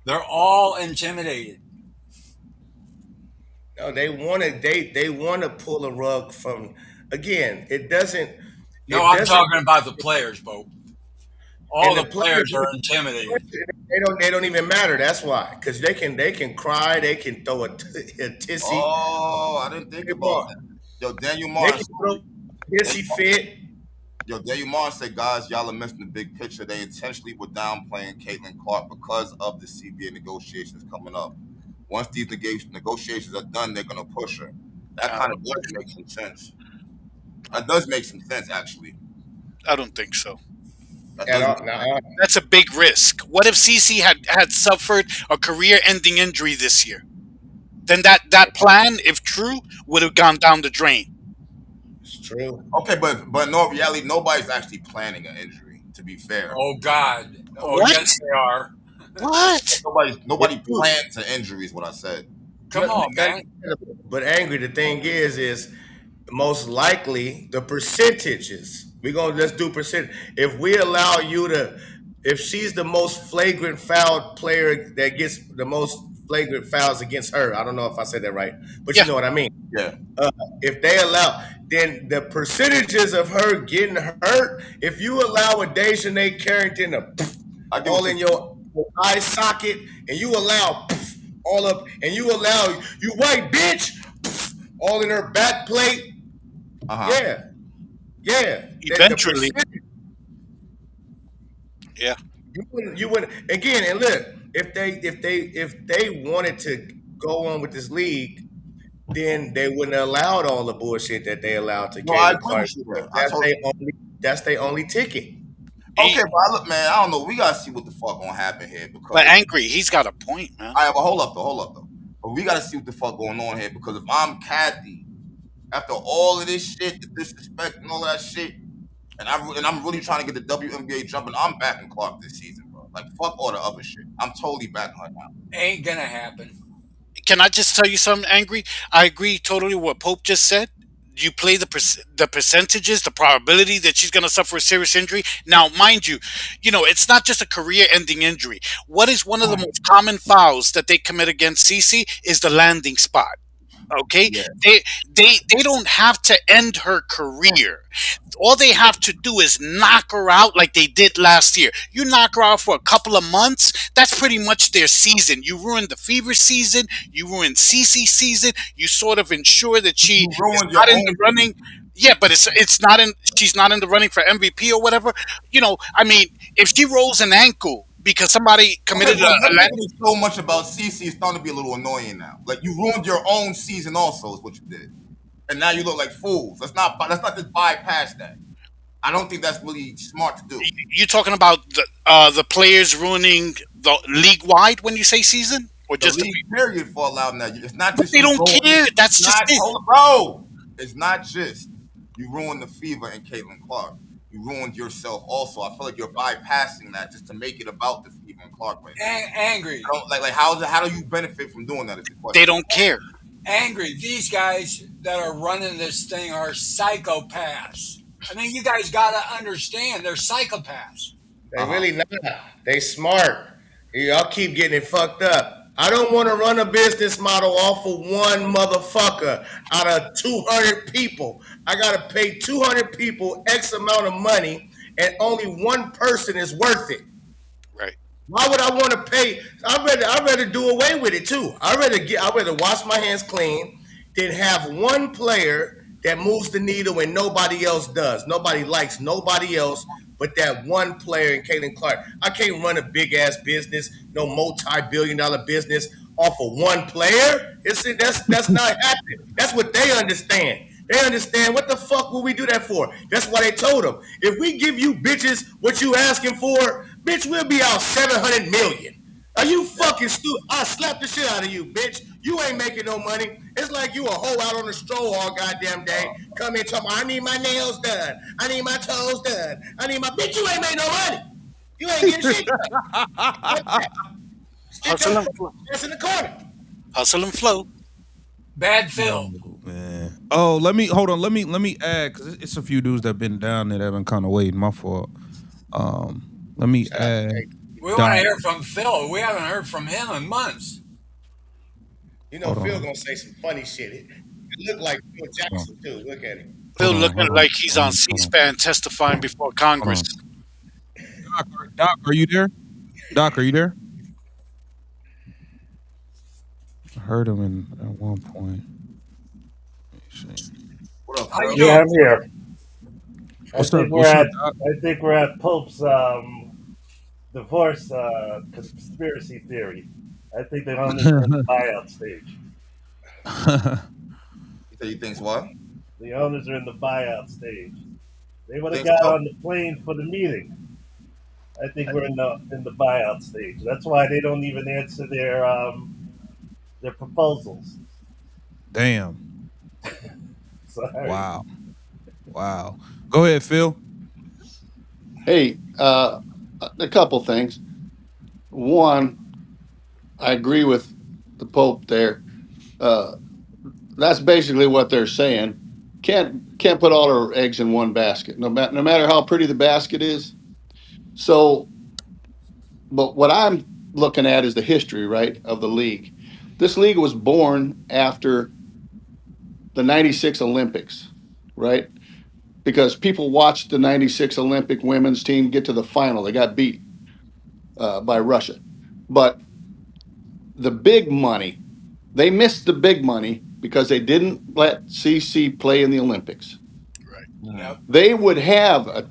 They're all intimidated. no, they want to pull a rug from. Again, it doesn't. No, It I'm doesn't. talking about the players, Bo. All And the the players players, are intimidated. they don't even matter. That's why, because they can cry, they can throw a tissy. Oh, I didn't think Come about on, that. Yo, Daniel they Martin. can throw a tissy fit. Yo, Daniel Martin said, guys, y'all are missing the big picture. They intentionally were downplaying Caitlin Clark because of the CBA negotiations coming up. Once these negotiations are done, they're gonna push her. That I kind of don't, does make some sense. That does make some sense, actually. I don't think so. That At does make all. sense. That's a big risk. What if CC had suffered a career-ending injury this year? Then that plan, if true, would have gone down the drain. It's true. Okay, but in all reality, nobody's actually planning an injury. To be fair, Oh God. Oh What? yes, they are. What? nobody plans an injury. Is what I said. Come on, man. But angry. The thing is most likely the percentages. We're gonna let's do percent. If we allow you to, if she's the most flagrant foul player that gets the most flagrant fouls against her, I don't know if I said that right, but you Yeah, know what I mean. Yeah, If they allow, then the percentages of her getting hurt, if you allow a Dejanay Carrington to I get all what in you. your eye socket, and you allow all up, and you allow you white bitch all in her back plate, Uh huh. yeah, yeah. The eventually. percentage Yeah. you wouldn't again. And look, if they wanted to go on with this league, then they wouldn't have allowed all the bullshit that they allowed to No, I Caitlin agree Clark. with you there. I That's totally. their only. That's their only ticket. Okay, Ain't, but I look, man. I don't know. We gotta see what the fuck gonna happen here but because angry, he's got a point, man. I have a hold up though. But we gotta see what the fuck going on here because if I'm Kathy, after all of this shit, the disrespect and all of that shit, and I'm really trying to get the WNBA jumping, I'm backing Clark this season, bro. Like fuck all the other shit. I'm totally backing her now. Ain't gonna happen. Can I just tell you something, angry? I agree totally with what Pope just said. You play the percentages, the probability that she's going to suffer a serious injury. Now, mind you, it's not just a career-ending injury. What is one of the most common fouls that they commit against CC is the landing spot. Okay, Yeah. they don't have to end her career. All they have to do is knock her out like they did last year. You knock her out for a couple of months, that's pretty much their season. You ruined the Fever season, you ruined CC season, you sort of ensure that she You is ruined your not in own the season. running. Yeah, but it's not in she's not in the running for MVP or whatever. I mean, if she rolls an ankle because somebody committed Okay, but you're a making it so much about CC. It's starting to be a little annoying now. Like you ruined your own season, also, is what you did, and now you look like fools. Let's not just bypass that. I don't think that's really smart to do. you talking about the players ruining the league wide when you say season, or The just the league people? period for allowing that. It's not But just they you don't ruined. care. It's That's just not, it. hold bro. It's not just you ruined the fever and Caitlin Clark. You ruined yourself also. I feel like you're bypassing that just to make it about the fever and Clark right now. Angry. I don't like how do you benefit from doing that? Is the They question. don't care. Angry. These guys that are running this thing are psychopaths. I mean, you guys got to understand they're psychopaths. They really not. They smart. Y'all keep getting it fucked up. I don't want to run a business model off of one motherfucker out of 200 people. I got to pay 200 people X amount of money, and only one person is worth it. Right. Why would I want to pay? I'd rather do away with it too. I'd rather wash my hands clean than have one player that moves the needle and nobody else does. Nobody likes nobody else but that one player in Caitlin Clark. I can't run a big ass business, no multi-billion-dollar business off of one player. That's not happening. That's what they understand. They understand what the fuck will we do that for? That's why they told them. If we give you bitches what you asking for, bitch, we'll be out 700 million. Are you fucking stupid? I'll slap the shit out of you, bitch. You ain't making no money. It's like you a hoe out on the stroll all goddamn day. Come in talking about, I need my nails done. I need my toes done. I need my bitch. You ain't made no money. You ain't getting shit done. Stick Hustle your and flow. ass in the corner. Hustle and flow. Bad Phil. Man. Oh, let me hold on. Let me add because it's a few dudes that been down there that have been kind of waiting. My fault. Let me add. We want to hear from Phil. We haven't heard from him in months. You know, Phil gonna say some funny shit. It looked like Phil Jackson too. Look at him. Phil looking like he's on C-SPAN testifying before Congress. Doc, are you there? Doc, are you there? I heard him at one point. Let me see. What up, How you Phil? Yeah, I'm here. What's I up? think What's we're up, at. Doc? I think we're at Pope's divorce conspiracy theory. I think they're on the buyout stage. You say you thinks what? The owners are in the buyout stage. They would have Think got so? on the plane for the meeting. I think we're in the buyout stage. That's why they don't even answer their proposals. Damn. Sorry. Wow. Go ahead, Phil. Hey, a couple things. One, I agree with the Pope there. Uh, that's basically what they're saying. Can't put all our eggs in one basket. No matter how pretty the basket is. So, but what I'm looking at is the history, right, of the league. This league was born after the '96 Olympics, right? Because people watched the '96 Olympic women's team get to the final. They got beat by Russia, but the big money, they missed the big money because they didn't let CC play in the Olympics. Yep. They would have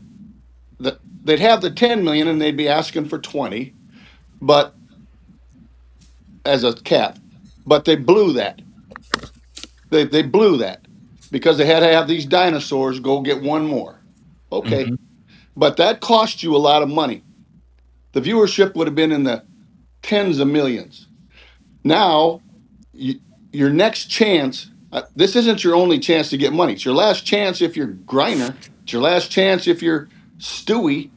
they'd have the 10 million and they'd be asking for 20, but as a cap, but they blew that. They blew that because they had to have these dinosaurs go get one more. Okay, but that cost you a lot of money. The viewership would have been in the tens of millions. Now, your next chance, this isn't your only chance to get money. It's your last chance if you're Griner. It's your last chance if you're Stewie,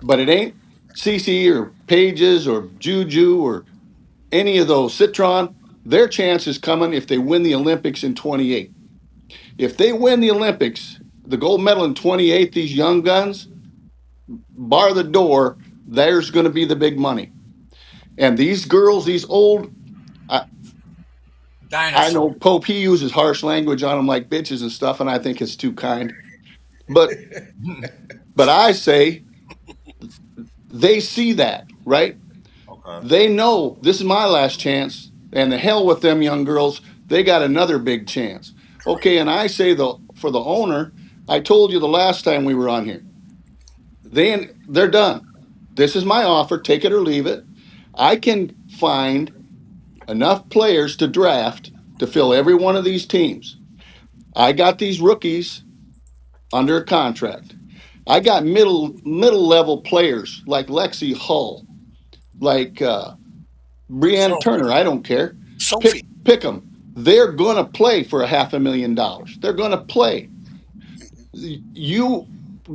but it ain't CC or Pages or Juju or any of those. Citron, their chance is coming if they win the Olympics in 28. If they win the Olympics, the gold medal in 28, these young guns, bar the door, there's going to be the big money. And these girls, these old, I know Pope, he uses harsh language on them like bitches and stuff, and I think it's too kind. But I say they see that, right? Okay. They know this is my last chance, and the hell with them young girls, they got another big chance. Okay, and I say for the owner, I told you the last time we were on here, they're done. this is my offer, take it or leave it. I can find enough players to draft to fill every one of these teams. I got these rookies under a contract. I got middle level players like Lexi Hull, like Brianna So Turner. I don't care. Sophie. Pick them. They're going to play for $500,000. They're going to play. You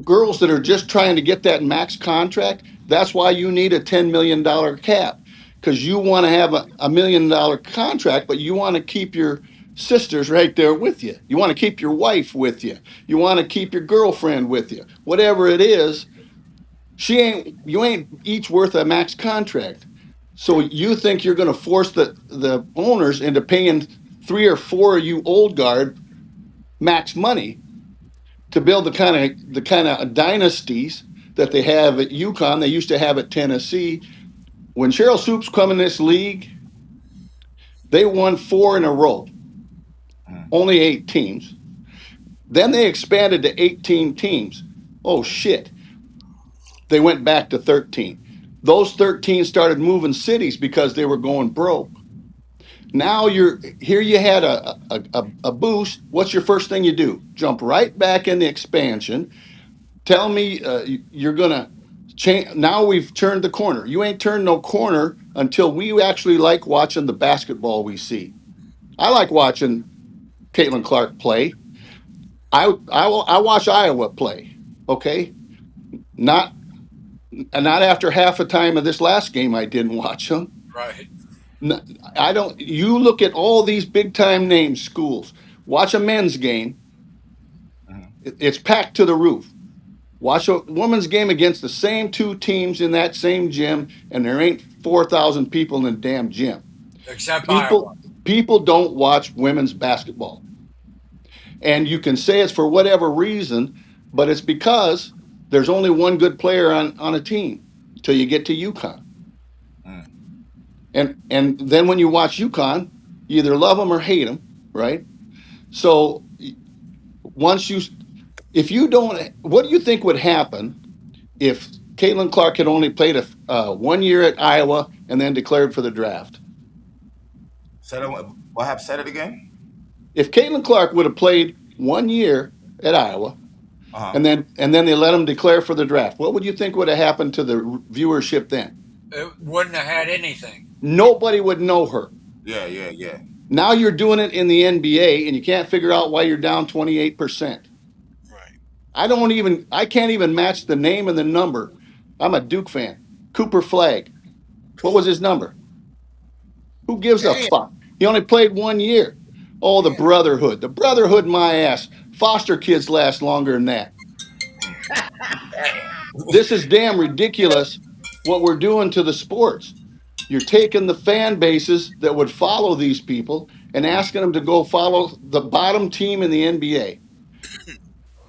girls that are just trying to get that max contract, that's why you need a $10 million cap, because you want to have a $1 million contract, but you want to keep your sisters right there with you. You want to keep your wife with you. You want to keep your girlfriend with you. Whatever it is, you ain't each worth a max contract. So you think you're going to force the owners into paying 3 or 4 of you old guard max money to build the kind of dynasties that they have at UConn, they used to have at Tennessee. When Cheryl Soups come in this league, they won 4 in a row, only 8 teams. Then they expanded to 18 teams. Oh shit. They went back to 13. Those 13 started moving cities because they were going broke. Now you had a boost. What's your first thing you do? Jump right back in the expansion. Tell me you're gonna change. Now we've turned the corner. You ain't turned no corner until we actually like watching the basketball we see. I like watching Caitlin Clark play. I watch Iowa play. Okay, not after half a time of this last game. I didn't watch them. right. I don't. You look at all these big time name schools. Watch a men's game. It's packed to the roof. Watch a women's game against the same 2 teams in that same gym, and there ain't 4,000 people in the damn gym. Except Iowa. People don't watch women's basketball, and you can say it's for whatever reason, but it's because there's only one good player on a team till you get to UConn. And then when you watch UConn, you either love them or hate them, right? So if you don't, what do you think would happen if Caitlin Clark had only played 1 year at Iowa and then declared for the draft? Said it again? If Caitlin Clark would have played 1 year at Iowa, and then they let him declare for the draft, what would you think would have happened to the viewership then? It wouldn't have had anything. Nobody would know her. Yeah. Now you're doing it in the NBA, and you can't figure out why you're down 28%. Right. I can't even match the name and the number. I'm a Duke fan. Cooper Flagg. What was his number? Who gives a Damn. fuck? He only played 1 year. Oh, the brotherhood. The brotherhood, my ass. Foster kids last longer than that. This is damn ridiculous what we're doing to the sports. You're taking the fan bases that would follow these people and asking them to go follow the bottom team in the NBA.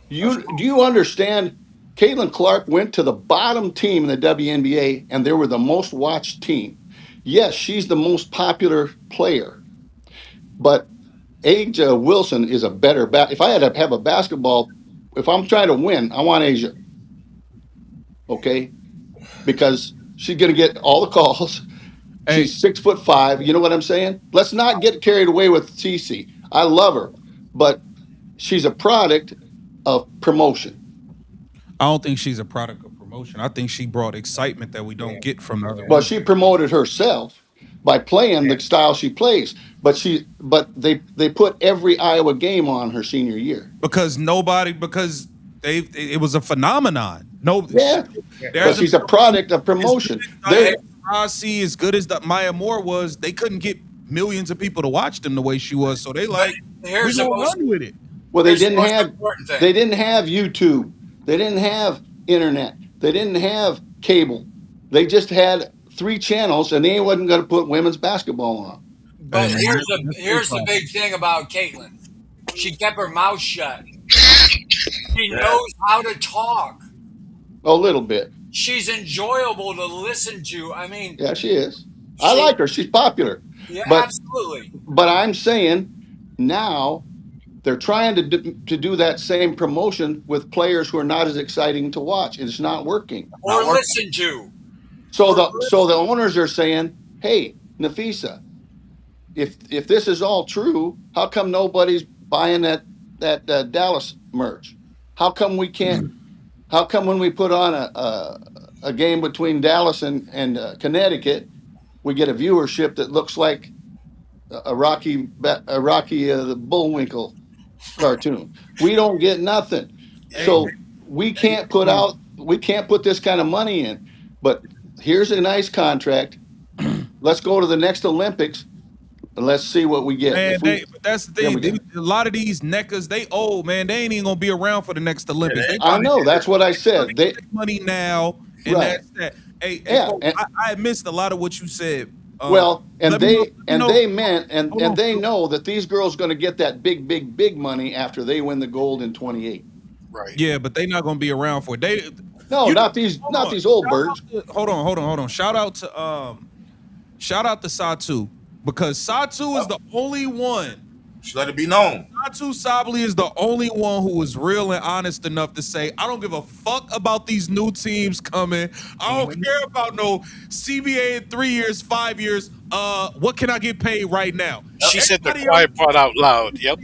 Do you understand? Caitlin Clark went to the bottom team in the WNBA, and they were the most watched team. Yes, she's the most popular player, but Asia Wilson is a better if I had to have a basketball, if I'm trying to win, I want Asia. Okay, because she's gonna get all the calls. Hey, She's 6'5". You know what I'm saying? Let's not get carried away with Cece. I love her, but she's a product of promotion. I don't think she's a product of promotion. I think she brought excitement that we don't get from other Well, women. she promoted herself by playing the style she plays, but they put every Iowa game on her senior year. Because it was a phenomenon. No, Yeah, there but hasn't she's a been product of as promotion. good as Rossi, as good as Maya Moore was. They couldn't get millions of people to watch them the way she was. So they like, Here's we're the gonna most run with it. Well, they here's the didn't most have important thing. they didn't have YouTube. They didn't have internet. They didn't have cable. They just had 3 channels, and they wasn't going to put women's basketball on. But Hey, here's the big thing about Caitlin. She kept her mouth shut. She knows how to talk. A little bit. She's enjoyable to listen to. I mean, Yeah, she is. I like her. She's popular. yeah, But absolutely. but I'm saying now they're trying to do that same promotion with players who are not as exciting to watch. It's not working. Or listen to. So the owners are saying, "Hey, Nafisa, if this is all true, how come nobody's buying that Dallas merch? How come we can't? How come when we put on a game between Dallas and Connecticut, we get a viewership that looks like a Rocky the Bullwinkle cartoon? We don't get nothing. Hey, So we hey, can't put this kind of money in. But here's a nice contract. Let's go to the next Olympics and let's see what we get. man, but that's the There thing. we go. A lot of these neckers, they old, man. They ain't even gonna be around for the next Olympics. They I trying to know. That's what I said. get their money now, and Right. that's that. Hey, Yeah. Pope, I missed a lot of what you said. Well, and Let me know. they Let me and know. they meant Hold and on. they know that these girls going to get that big, big, big money after they win the gold in 28. Right. Yeah, but they not gonna be around for it. No, You know, not these, hold not on. these old birds. Hold on. Shout out to Satu because Satu is the only one. Just let it be known. Satu Sabli is the only one who was real and honest enough to say, I don't give a fuck about these new teams coming. I don't care about no CBA in 3 years, 5 years. What can I get paid right now? She said the Everybody else, quiet part out loud. Yep.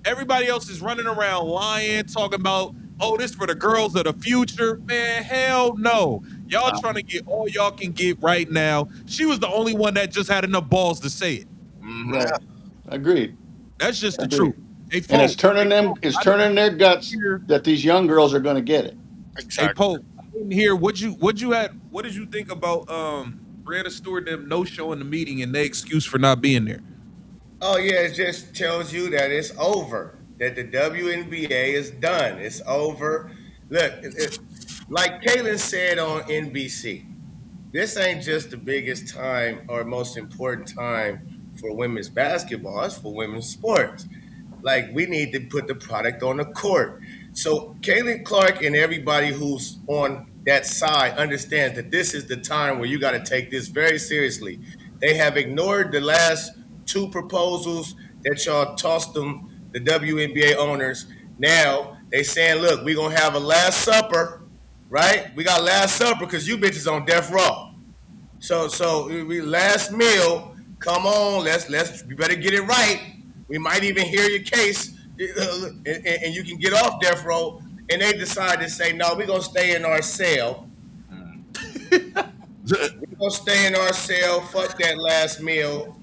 everybody else is running around lying, talking about, oh, this for the girls of the future. Man, hell no. Y'all trying to get all y'all can get right now. She was the only one that just had enough balls to say it. Right. Agreed. That's just the truth. Agreed. Hey, And it's Pope. turning them, it's I didn't turning their guts hear. that these young girls are going to get it. Hey, Exactly. Pope. I didn't hear what did you think about Brianna Stewart them no showing the meeting and their excuse for not being there? Oh yeah, it just tells you that it's over. That the WNBA is done. It's over. Look, like Kaylin said on NBC, this ain't just the biggest time or most important time for women's basketball. It's for women's sports. Like we need to put the product on the court. So Kaylin Clark and everybody who's on that side understands that this is the time where you got to take this very seriously. They have ignored the last two proposals that y'all tossed them, the WNBA owners. Now they saying, look, we're gonna have a last supper, right? We got last supper because you bitches on death row. So we last meal. Come on, let's we better get it right. We might even hear your case, and you can get off death row. And they decide to say, no, we're gonna stay in our cell. We're gonna stay in our cell. Fuck that last meal.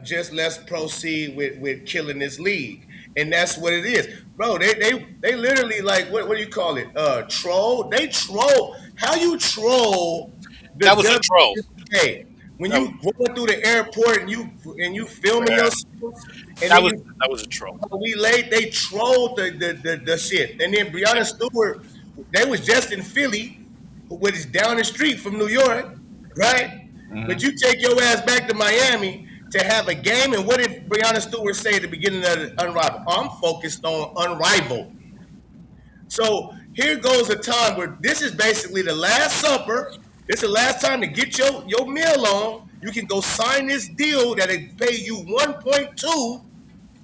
Just let's proceed with killing this league, and that's what it is, bro. They literally like what do you call it? Troll. They troll. How you troll the That was a troll. WNBA when That you was, going through the airport and you filming yeah, yourself, and then you that was a troll. we late. They trolled the shit, and then Brianna Stewart. They was just in Philly, which is down the street from New York, right? But you take your ass back to Miami to have a game, and what did Brianna Stewart say at the beginning of the Unrivaled? I'm focused on Unrivaled. So here goes a time where this is basically the last supper. This is the last time to get your meal on. You can go sign this deal that it pay you 1.2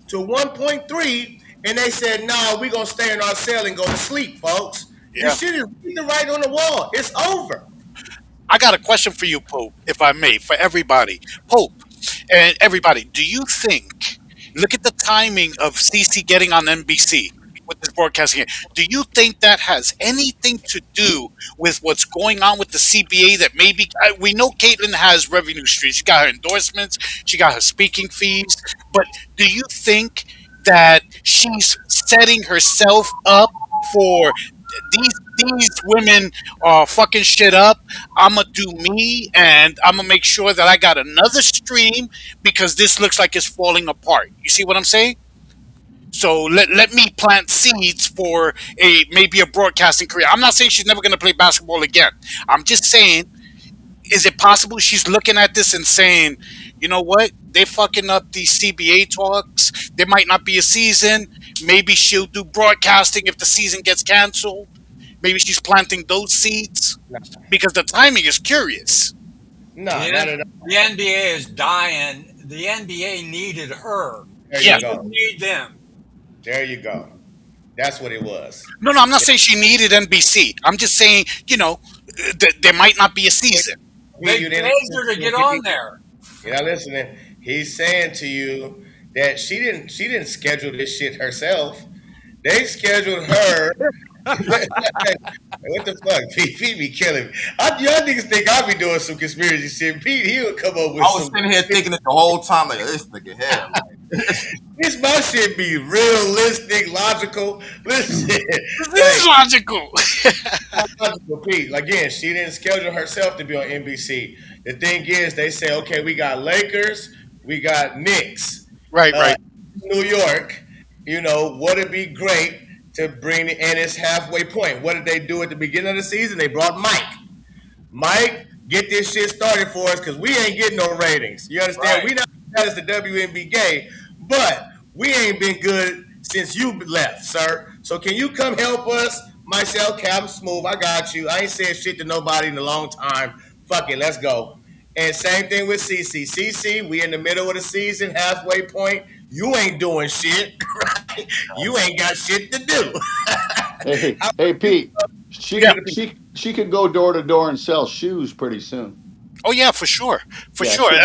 to 1.3, and they said, "Nah, we're gonna stay in our cell and go to sleep, folks." Yeah. This shit is written right on the wall. It's over. I got a question for you, Pope, if I may, for everybody. Pope and everybody, do you think, look at the timing of CC getting on NBC with this broadcasting, do you think that has anything to do with what's going on with the CBA that maybe, we know Caitlin has revenue streams, she got her endorsements, she got her speaking fees, but do you think that she's setting herself up for these women are fucking shit up. I'ma do me, and I'ma make sure that I got another stream because this looks like it's falling apart. You see what I'm saying? So let me plant seeds for a maybe a broadcasting career. I'm not saying she's never gonna play basketball again. I'm just saying, is it possible she's looking at this and saying, you know what? They're fucking up these CBA talks. There might not be a season. Maybe she'll do broadcasting if the season gets canceled. Maybe she's planting those seeds because the timing is curious. Nah, not at all. The NBA is dying. The NBA needed her. There Yeah. you She didn't go. need them. There you go. That's what it was. No, I'm not saying she needed NBC. I'm just saying, There might not be a season. They You paid didn't. her to get on there. You're not listening. He's saying to you that she didn't schedule this shit herself. They scheduled her. What the fuck? Pete be killing me. Y'all niggas think I be doing some conspiracy shit. Pete, he would come up with I was some. sitting here thinking it the whole time, like this nigga here. Like, This my shit be realistic, logical. Listen, This is like logical. logical, Pete. Again, she didn't schedule herself to be on NBC. The thing is, they say, okay, we got Lakers, we got Knicks, Right, uh, right. New York. Would it be great to bring the and it's halfway point? What did they do at the beginning of the season? They brought Mike. Mike, get this shit started for us because we ain't getting no ratings. You understand? Right. We not as bad as the WNBA, but we ain't been good since you left, sir. So can you come help us? Myself, Captain Smooth, I got you. I ain't said shit to nobody in a long time. Fuck it, let's go. And same thing with CC. CC, we in the middle of the season, halfway point. You ain't doing shit, right? You ain't got shit to do. Hey, Pete. Yeah. She could go door to door and sell shoes pretty soon. Oh yeah, for sure, for Yeah, sure. she'll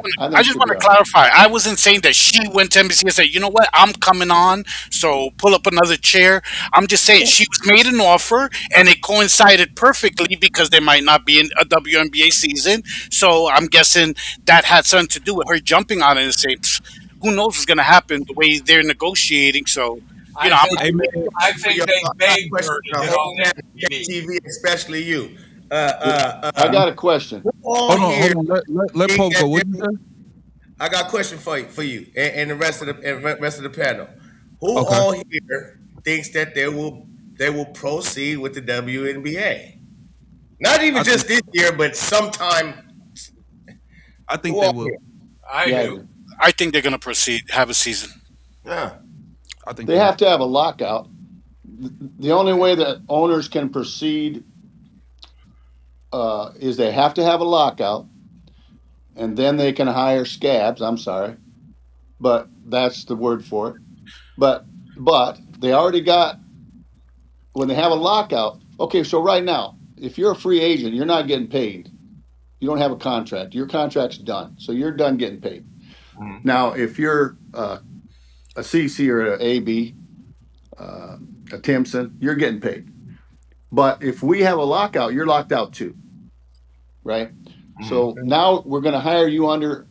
be fine. I I think just she'll want be to all right. clarify. I wasn't saying that she went to NBC and said, you know what, I'm coming on, so pull up another chair. I'm just saying she was made an offer, and it coincided perfectly because there might not be a WNBA season. So I'm guessing that had something to do with her jumping on it and saying, "Pfft, who knows what's going to happen the way they're negotiating." So you I know, think Hey man, I think they begged her to The get whole on panel, TV. TV, especially you. I got a question. Who all hold on, here hold on. Let think Pope that go. What you say? I got a question for you and the rest of the panel. Who Okay. all here thinks that they will proceed with the WNBA? Not even I think just this year, but sometime. I Who think they all will. here? I Yeah, I do. do. I think they're going to proceed, have a season. yeah. I think They they will. have to have a lockout. The only way that owners can proceed is they have to have a lockout, and then they can hire scabs. I'm sorry, but that's the word for it. But they already got when they have a lockout. Okay, so right now, if you're a free agent, you're not getting paid. You don't have a contract. Your contract's done, so you're done getting paid. Mhm. Now, if you're a CC or a AB, uh, a Timpson, you're getting paid. But if we have a lockout, you're locked out too, right? Mhm. So now we're going to hire you under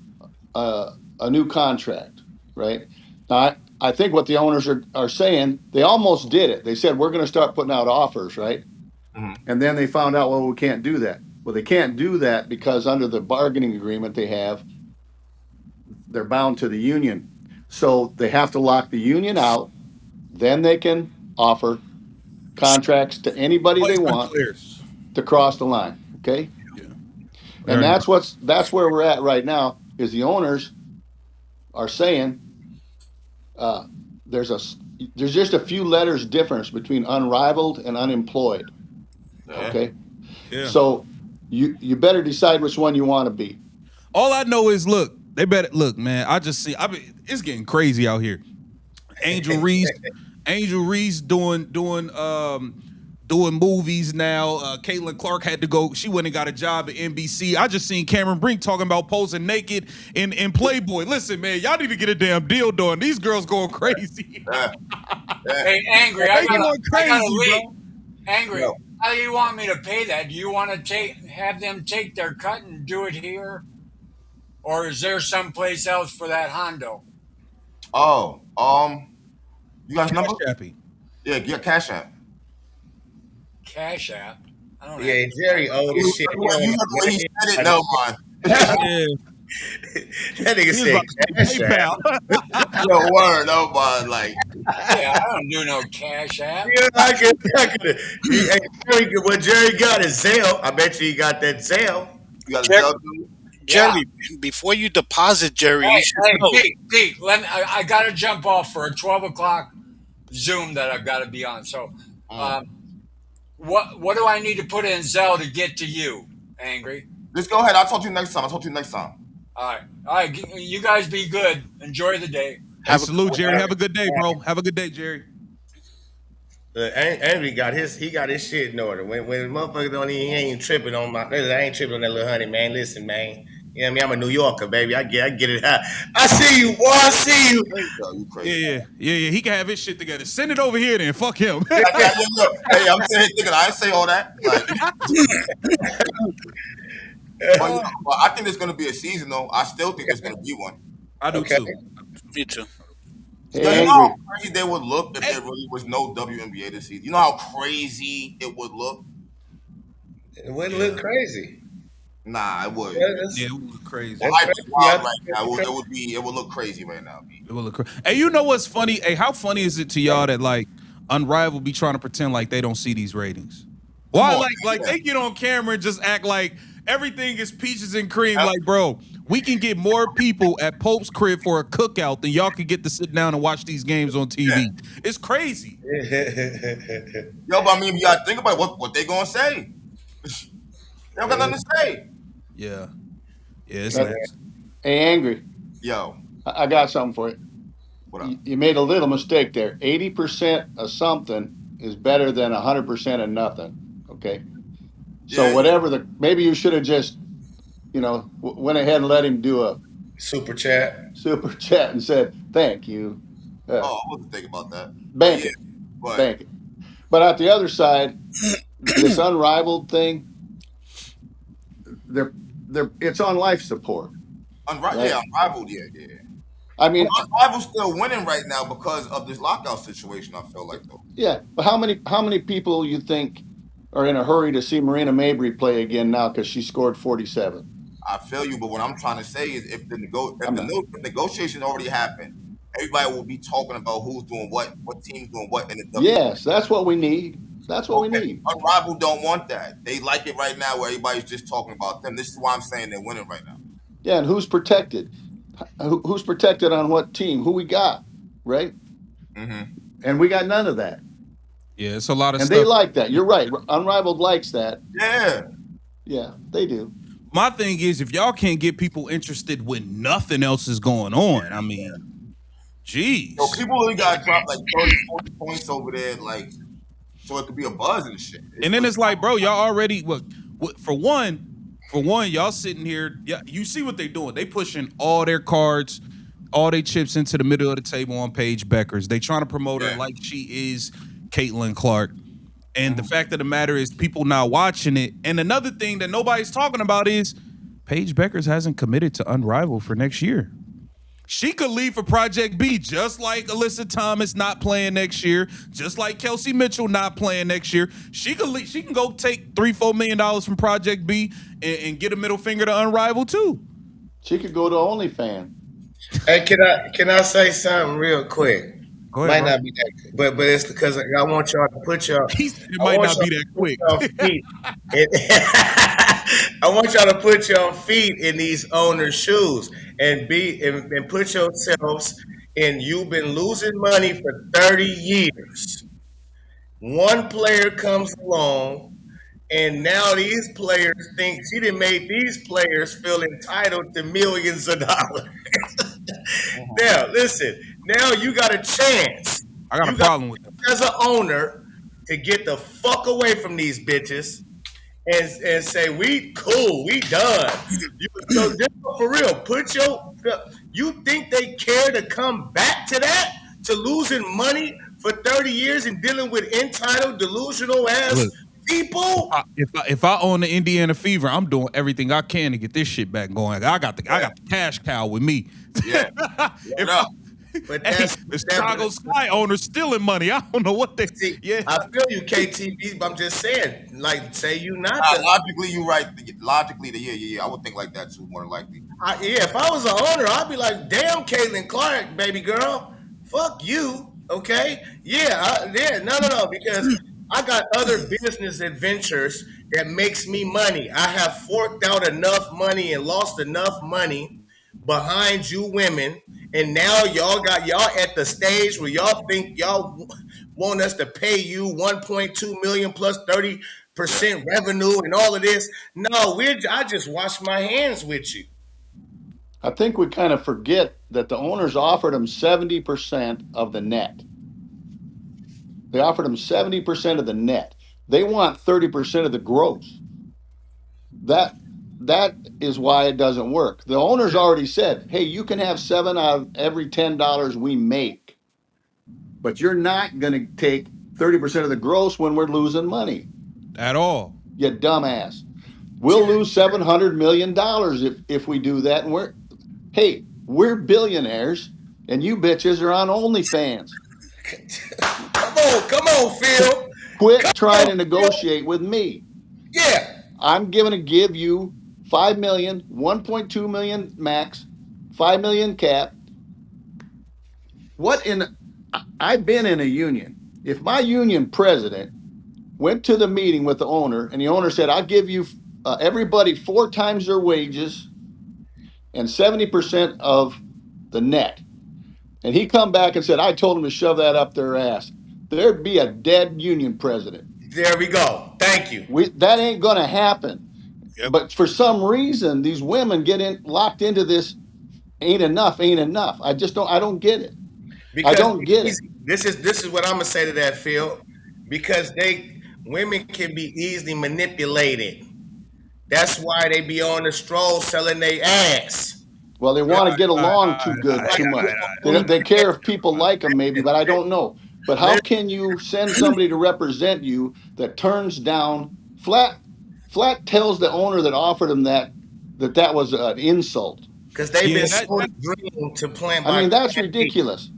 a new contract, right? Now, I think what the owners are saying, they almost did it. They said, we're going to start putting out offers, right? Mhm. And then they found out, well, we can't do that. Well, they can't do that because under the bargaining agreement they have, they're bound to the union. So they have to lock the union out. Then they can offer contracts to anybody they Players and want players. to cross the line. Okay. Yeah. We And already know. that's where we're at right now is the owners are saying uh, there's a there's just a few letters difference between unrivaled and unemployed. Yeah. Okay. Yeah. So you better decide which one you want to be. All I know is look, they better look, man. I just see it's getting crazy out here. Angel Reese, Angel Reese doing movies now. Caitlin Clark had to go. She went and got a job at NBC. I just seen Cameron Brink talking about posing naked in Playboy. Listen, man, y'all need to get a damn deal done. These girls going crazy. Yeah. Yeah. Hey, Angry, They going I gotta crazy, leave. bro. Angry, No. how do you want me to pay that? Do you want to have them take their cut and do it here, or is there someplace else for that Hondo? Oh, you guys number? Chappie. Yeah, get Cash App. Cash App. I don't have. Yeah, Jerry old as You shit. heard the way he said it? No, man. Yeah. That nigga He was said about to say cash app. PayPal. Yo, word, no, man. Like, Yeah, I don't do no Cash App. Yeah, I could. Hey, what Jerry got is Zelle. I bet you he got that Zelle. you got a Jer- Zell too? Yeah. Jerry, before you deposit, Jerry, you Hey, should hey, know. Pete, I got to jump off for a 12 o'clock Zoom that I've got to be on. So, um, what do I need to put in Zelle to get to you, Angry? Just go ahead. I'll talk to you next time. I'll talk to you next time. All right. You guys be good. Enjoy the day. Hey, Have a salute, Jerry. Have a good day, bro. Have a good day, Jerry. Henry got his shit in order. When motherfuckers don't even, he ain't tripping on I ain't tripping on that little honey, man. Listen, man. You know what I mean? I'm a New Yorker, baby. I get it. I see you, boy. I see you. Yo, you crazy. Yeah. He can have his shit together. Send it over here then. Fuck him. Look, hey, I'm saying, thinking, I didn't say all that. Like, but I think there's going to be a season, though. I still think there's going to be one. I do Okay. too. Me too. Hey, Yo, you know Angry. how crazy they would look if there really was no WNBA this season? You know how crazy it would look? It wouldn't look crazy. Nah, it would. Yeah, that's, Yeah, it would look crazy. that's Hype is crazy. wild Yeah, right now. that's It would look crazy right now, B. It would look crazy. Hey, you know what's funny? Hey, how funny is it to y'all that like Unrivaled be trying to pretend like they don't see these ratings? Why, on, like yeah. they get on camera and just act like everything is peaches and cream? Like, bro, we can get more people at Pope's crib for a cookout than y'all can get to sit down and watch these games on TV. Yeah. It's crazy. Yo, but I mean, you gotta think about what they gonna say. They don't got nothing to say. Yeah, it's Yeah. nasty. Hey, Angry. Yo, I got something for you. what up? You made a little mistake there. 80% of something is better than 100% of nothing. Okay. So Yeah. whatever maybe you should have just, went ahead and let him do a super chat. super chat and said, thank you. Oh, I wasn't thinking about that. Bank Yeah, it. but Bank it. But at the other side, this unrivaled thing, it's on life support. Right? yeah, Unrivaled, yeah. I mean, Unrivaled still winning right now because of this lockout situation. I feel like though. yeah, but how many people you think are in a hurry to see Marina Mabry play again now because she scored 47? I feel you, but what I'm trying to say is, if the I'm not. negotiation already happened, everybody will be talking about who's doing what team's doing what in the WNBA. Yes, that's what we need. That's what we need. Unrivaled don't want that. They like it right now where everybody's just talking about them. This is why I'm saying they're winning right now. Yeah, and who's protected? Who's protected on what team? Who we got, right? Mm-hmm. And we got none of that. Yeah, it's a lot of And stuff. they like that. You're right. Unrivaled likes that. Yeah. Yeah, they do. My thing is, if y'all can't get people interested when nothing else is going on, I mean, jeez. So people really got to drop like 30, 40 points over there, like, so it could be a buzz and shit. And then it's like, bro, y'all already for one, y'all sitting here. Yeah, you see what they doing? They pushing all their cards, all their chips into the middle of the table on Paige Beckers. They trying to promote her like she is Caitlin Clark. And the fact of the matter is, people not watching it. And another thing that nobody's talking about is Paige Beckers hasn't committed to Unrivaled for next year. She could leave for Project B, just like Alyssa Thomas not playing next year, just like Kelsey Mitchell not playing next year. She could leave, she can go take $3-4 million from Project B and get a middle finger to Unrivaled too. She could go to OnlyFans. Hey, can I say something real quick? Go ahead, Might not be that good, but it's because I want y'all to put your. It might not be that quick. I want y'all to put your feet in these owners' shoes and put yourselves in. You've been losing money for 30 years. One player comes along, and now these players think she done made these players feel entitled to millions of dollars. Now, listen. Now you got a chance. I got a problem with that. As an owner, to get the fuck away from these bitches and say we cool, we done. So for real, you think they care to come back to that, to losing money for 30 years and dealing with entitled, delusional ass people? If I own the Indiana Fever, I'm doing everything I can to get this shit back going. I got the cash cow with me. Yeah. But the Chicago Sky owner's stealing money. I don't know what they. See, yeah, I feel you, KTV. But I'm just saying, like, say you not. Logically, you right. Logically, yeah. I would think like that too, more likely. If I was an owner, I'd be like, damn, Caitlin Clark, baby girl, fuck you. Okay, no, because I got other business adventures that makes me money. I have forked out enough money and lost enough money behind you women, and now y'all at the stage where y'all think y'all want us to pay you 1.2 million plus 30% revenue and all of this. No, I just wash my hands with you. I think we kind of forget that the owners offered them 70% of the net. They offered them 70% of the net. They want 30% of the gross. That that is why it doesn't work. The owners already said, "Hey, you can have 7 out of every $10 we make, but you're not going to take 30% of the gross when we're losing money." At all. You dumbass. We'll lose $700 million if we do that. And we're billionaires, and you bitches are on OnlyFans. Come on, Phil. Quit trying to Phil. negotiate with me. Yeah. I'm going to give you 5 million, 1.2 million max, 5 million cap. I've been in a union. If my union president went to the meeting with the owner and the owner said, "I'll give you everybody 4 times their wages and 70% of the net," and he come back and said, "I told him to shove that up their ass," there'd be a dead union president. There we go. Thank you. That ain't going to happen. Yep. But for some reason, these women get locked into this. Ain't enough. I don't get it. Because I don't get it. This is what I'm gonna say to that, Phil. Because women can be easily manipulated. That's why they be on the stroll selling their ass. Well, they want to get along too much. They care if people like them, maybe, but I don't know. But how can you send somebody to represent you that turns down flat tells the owner that offered him that was an insult? Because they've Yeah, been that- so dreamed to plant. I mean, that's ridiculous.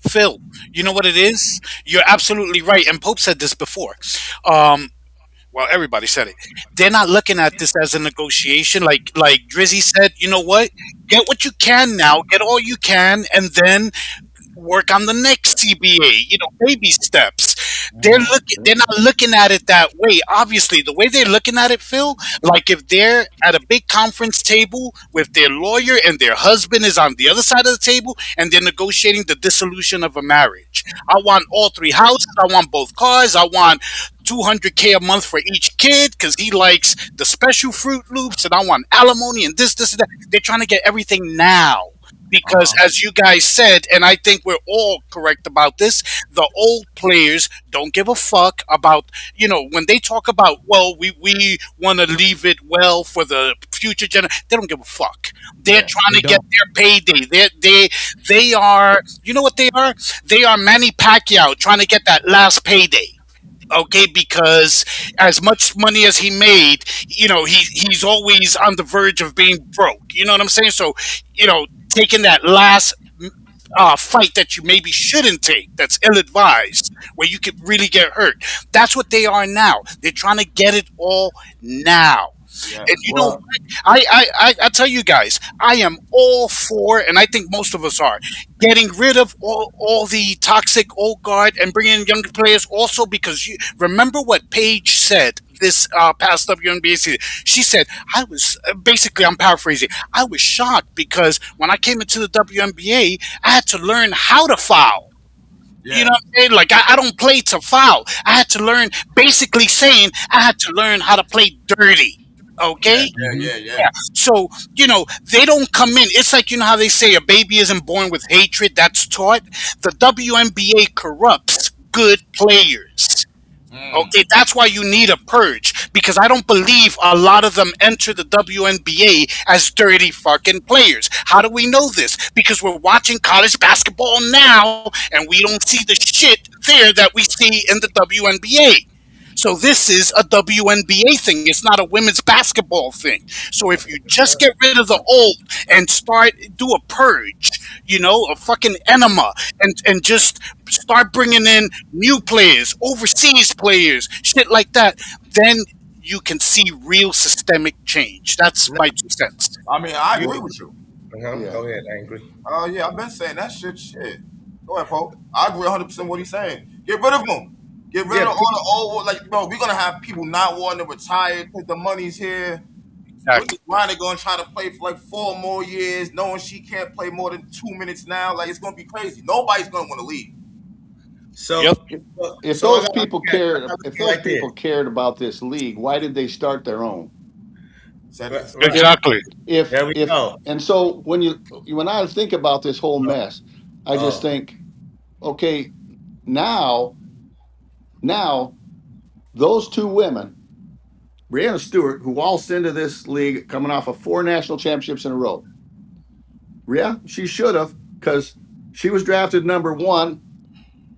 Phil, you know what it is? You're absolutely right. And Pope said this before. Well, everybody said it. They're not looking at this as a negotiation. Like Drizzy said, you know what? Get what you can now, get all you can, and then work on the next CBA. Baby steps. They're not looking at it that way. Obviously, the way they're looking at it, Phil, like if they're at a big conference table with their lawyer and their husband is on the other side of the table and they're negotiating the dissolution of a marriage. I want all 3 houses. I want both cars. I want $200K a month for each kid because he likes the special Fruit Loops, and I want alimony and this, and that. They're trying to get everything now. Because as you guys said, and I think we're all correct about this, the old players don't give a fuck about, when they talk about, well, we want to leave it well for the future generation. They don't give a fuck. They're trying to get their payday. They are, you know what they are? They are Manny Pacquiao trying to get that last payday. Okay, because as much money as he made, he's always on the verge of being broke. You know what I'm saying? So, taking that last fight that you maybe shouldn't take, that's ill-advised, where you could really get hurt. That's what they are now. They're trying to get it all now. Yeah. And I tell you guys, I am all for, and I think most of us are, getting rid of all the toxic old guard and bringing in younger players. Also, because you remember what Paige said this past WNBA season. She said, "I was basically, I'm paraphrasing. I was shocked because when I came into the WNBA, I had to learn how to foul." You know what I'm saying? Like, I don't play to foul. I had to learn, basically saying I had to learn how to play dirty. Okay? Yeah. So, they don't come in. It's like, how they say a baby isn't born with hatred, that's taught. The WNBA corrupts good players. Okay, that's why you need a purge, because I don't believe a lot of them enter the WNBA as dirty fucking players. How do we know this? Because we're watching college basketball now and we don't see the shit there that we see in the WNBA. So this is a WNBA thing. It's not a women's basketball thing. So if you just get rid of the old and do a purge, a fucking enema, and just start bringing in new players, overseas players, shit like that, then you can see real systemic change. That's my 2 cents. I mean, I agree with you. Yeah. Go ahead, Angry. Yeah, I've been saying that shit. Go ahead, Pope. I agree 100% what he's saying. Get rid of them. Get rid of all the old, we're going to have people not wanting to retire because the money's here. Exactly. Ronnie going to try to play for 4 more years, knowing she can't play more than 2 minutes now. Like, it's going to be crazy. Nobody's going to want to leave. So, Yep. If those people cared about this league, why did they start their own? Exactly. There we go. And so when I think about this whole mess, I just think, okay, now Now, those two women, Brianna Stewart, who waltzed into this league coming off of 4 national championships in a row. Yeah, she should have, because she was drafted number 1.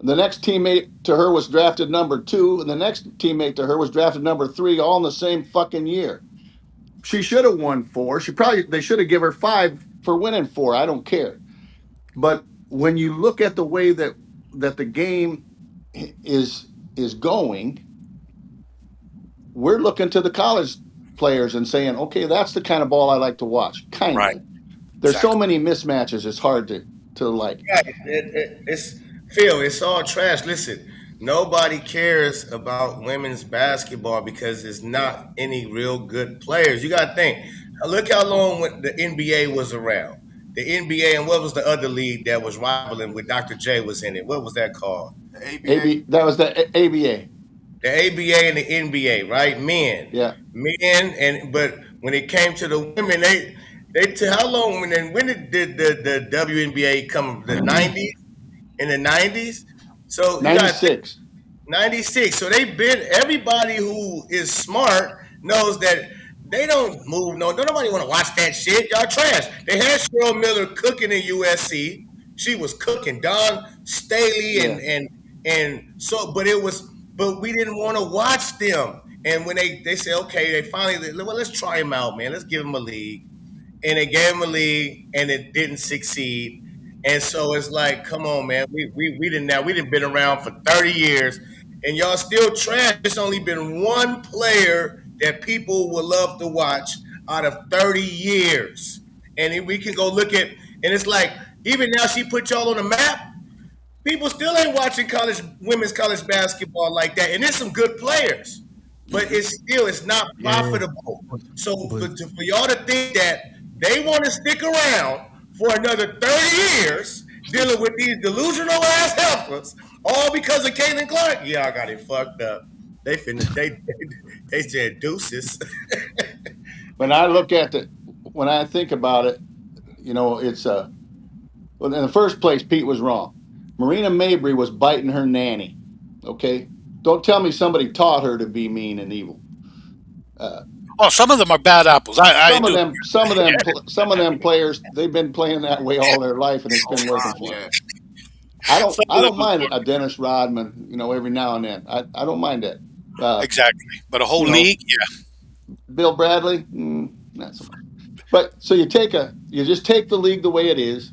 The next teammate to her was drafted number 2, and the next teammate to her was drafted number 3, all in the same fucking year. She should have won 4. They should have given her 5 for winning 4. I don't care. But when you look at the way that the game is going, we're looking to the college players and saying, okay, that's the kind of ball I like to watch. Kind Right. of. There's so many mismatches. It's hard to like. Yeah, it's Phil. It's all trash. Listen, nobody cares about women's basketball because there's not any real good players. You got to think. Look how long when the NBA was around. The NBA and what was the other league that was rivaling with Dr. J was in it? What was that called? The ABA. That was the ABA. The ABA and the NBA, right? Men, Yeah. but when it came to the women, how long when did the WNBA come? The 90s. In the 90s. So you got 96. 96. So everybody who is smart knows that they don't move. Don't nobody want to watch that shit. Y'all trash. They had Cheryl Miller cooking in USC. She was cooking. Don Staley and so, but we didn't want to watch them. And when they said, okay, they finally, well, let's try him out, man. Let's give him a league. And they gave him a league, and it didn't succeed. And so it's like, come on, man. We didn't been around for 30 years, and y'all still trash. It's only been one player that people will love to watch out of 30 years. And we can go look at, and it's like, even now she put y'all on the map. People still ain't watching women's college basketball like that. And there's some good players, but it's not profitable. So for y'all to think that they want to stick around for another 30 years dealing with these delusional ass heifers, all because of Caitlin Clark. Yeah, I got it fucked up. They said deuces. When I think about it, it's well, in the first place, Pete was wrong. Marina Mabry was biting her nanny. Okay, don't tell me somebody taught her to be mean and evil. Some of them are bad apples. I do. Some of them players, they've been playing that way all their life, and it's been working for them. I don't mind a Dennis Rodman, every now and then. I don't mind that. Exactly, but a whole league, yeah. Bill Bradley, not so much. But so you just take the league the way it is,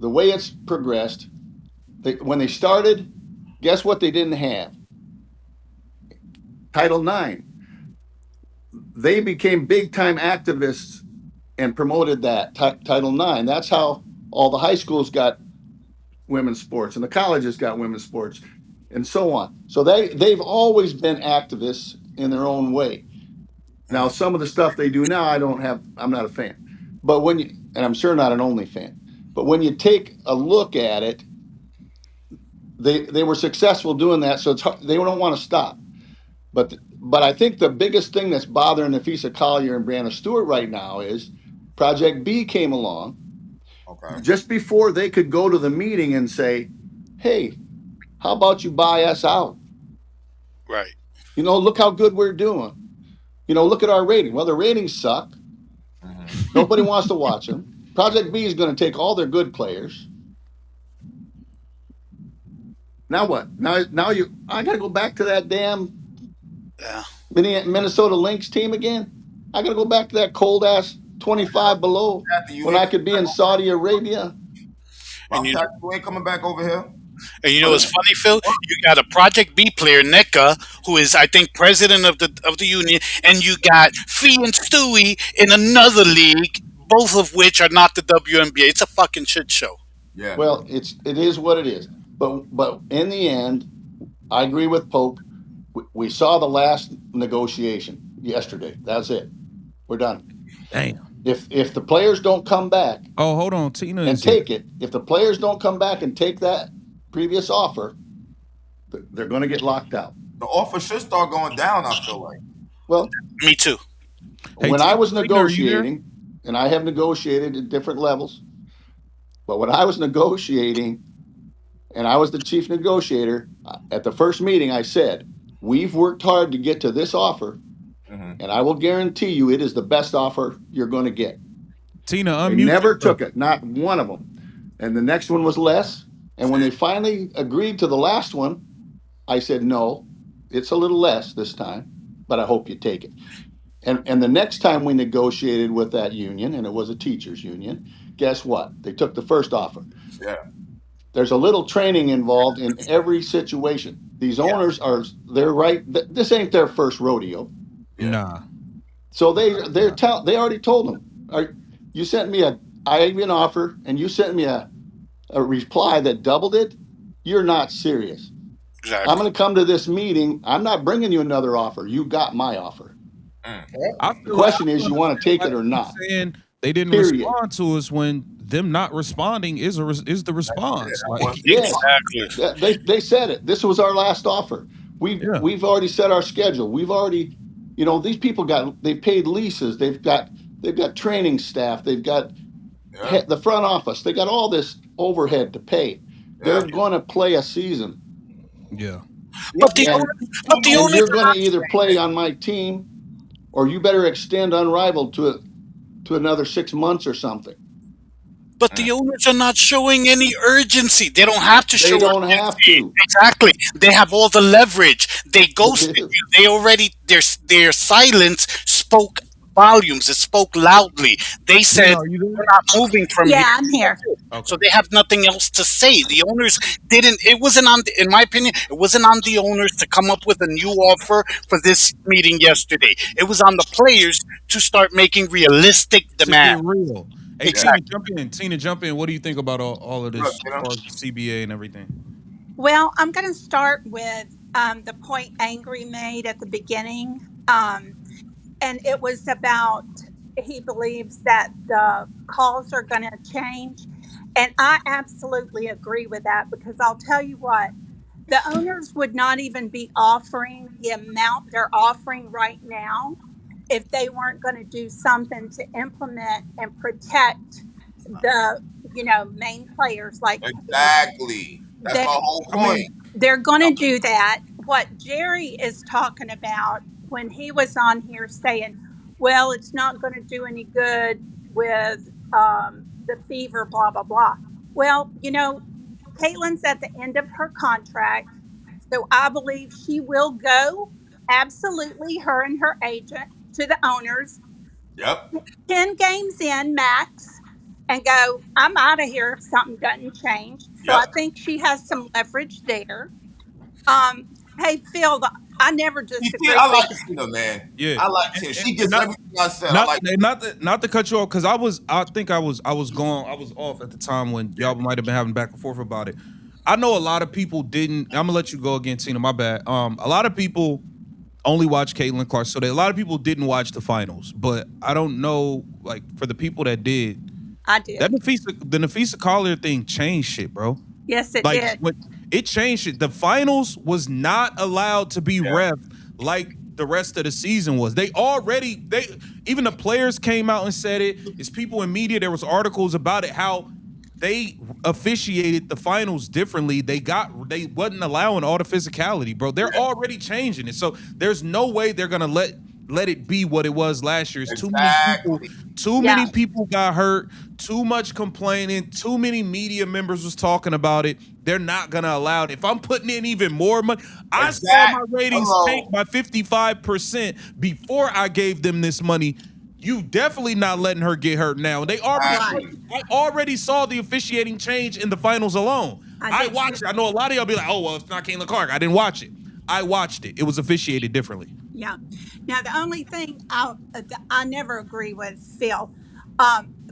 the way it's progressed. When they started, guess what they didn't have? Title IX. They became big time activists and promoted that Title IX. That's how all the high schools got women's sports and the colleges got women's sports and so on. So they've always been activists in their own way. Now, some of the stuff they do now, I'm not a fan. But and I'm sure not an only fan, but when you take a look at it, they were successful doing that. So they don't want to stop. But I think the biggest thing that's bothering Nafisa Collier and Brianna Stewart right now is Project B came along just before they could go to the meeting and say, hey, how about you buy us out? Right. Look how good we're doing. Look at our rating. Well, the ratings suck. Nobody wants to watch them. Project B is going to take all their good players. Now what? I got to go back to that damn Minnesota Lynx team again. I got to go back to that cold ass 25 below when I could be in Saudi Arabia. And you ain't coming back over here. And what's funny, Phil? You got a Project B player, NECA, who is, I think, president of the union, and you got Fee and Stewie in another league, both of which are not the WNBA. It's a fucking shit show. Yeah. Well, it is what it is. But in the end, I agree with Pope. We saw the last negotiation yesterday. That's it. We're done. Damn. If the players don't come back, hold on, Tina, and take it. If the players don't come back and take that previous offer, they're going to get locked out. The offer should start going down, I feel like. Well, me too. When I was negotiating, and I have negotiated at different levels, but when I was negotiating, and I was the chief negotiator. At the first meeting, I said, "We've worked hard to get to this offer, Mm-hmm. and I will guarantee you it is the best offer you're going to get." Tina, They unmute never yourself. took it, not one of them. And the next one was less. And when they finally agreed to the last one, I said, "No, it's a little less this time, but I hope you take it." And the next time we negotiated with that union, and it was a teachers union, guess what? They took the first offer. Yeah. There's a little training involved in every situation. These Yeah. owners are they're right. This ain't their first rodeo. Yeah. Nah. So they already told them. You sent me I gave you an offer and you sent me a reply that doubled it. You're not serious. I'm Exactly. going to come to this meeting. I'm not bringing you another offer. You got my offer. Mm. I The feel like question is, I you understand want to take why it or they keep not? saying they didn't Period. respond to us when them not responding is is the response. Yeah, Like, Yes, Exactly. they said it. This was our last offer. yeah, We've already set our schedule. We've already, these people they've paid leases. They've got training staff. They've got yeah, the front office. They got all this overhead to pay. yeah. They're going to play a season, yeah. But the and owners, but the and owners you're are going to not. either play on my team or you better extend unrivaled to another 6 months or something. But the owners are not showing any urgency. They don't have to They show don't have urgency. to. Exactly. They have all the leverage. They They ghosted do. you. They already their silence spoke volumes. It spoke loudly. They Tina, said are you we're there? not moving from here. Yeah, I'm here. Okay. So they have nothing else to say. The owners didn't. It wasn't on. In my opinion, it wasn't on the owners to come up with a new offer for this meeting yesterday. It was on the players to start making realistic To get demands. real. Hey, Yeah. Tina, jump in. Tina, jump in. What do you think about all of Look, this as far as the CBA and everything? Well, I'm going to start with the point Angry made at the beginning. And it was about he believes that the calls are going to change. And I absolutely agree with that because I'll tell you what, the owners would not even be offering the amount they're offering right now if they weren't going to do something to implement and protect the main players like Caitlin. Exactly. That's They my whole I point. mean, they're going to do that. What Jerry is talking about when he was on here saying, well, it's not going to do any good with the fever, blah, blah, blah. Well, Caitlin's at the end of her contract. So I believe she will go, absolutely, her and her agent, to the owners Yep. 10 games in max and go, I'm out of here if something doesn't change. So Yep. I think she has some leverage there. Um, hey, Phil, I never You see, disagree I with like Tina, man. yeah. I like And, Tina. and, She and gets not everything I said. I not like. not to cut you off because I think I was going I was off at the time when y'all might have been having back and forth about it. I know a lot of people didn't. I'm gonna let you go again, Tina. My bad. A lot of people only watch Caitlin Clark. So a lot of people didn't watch the finals, but I don't know. Like for the people that did, I did. the Nafisa Collier thing changed shit, bro. Yes, it Like did. when it changed it. The finals was not allowed to be Yeah. ref like the rest of the season was. They even the players came out and said it. It's people in media. There was articles about it how they officiated the finals differently. They wasn't allowing all the physicality, bro. They're already changing it. So there's no way they're gonna let it be what it was last year. It's Exactly. too Yeah. many people got hurt, too much complaining, too many media members was talking about it. They're not gonna allow it. If I'm putting in even more money, I saw my ratings tank Hello. by 55% before I gave them this money. You definitely not letting her get hurt now. They already Right. Exactly. I already saw the officiating change in the finals alone. I I did too. watched it. I know a lot of y'all be like, oh well, it's not Caitlin Clark. I didn't watch it. I watched it. It was officiated differently. Yeah. Now, the only thing I never agree with Phil,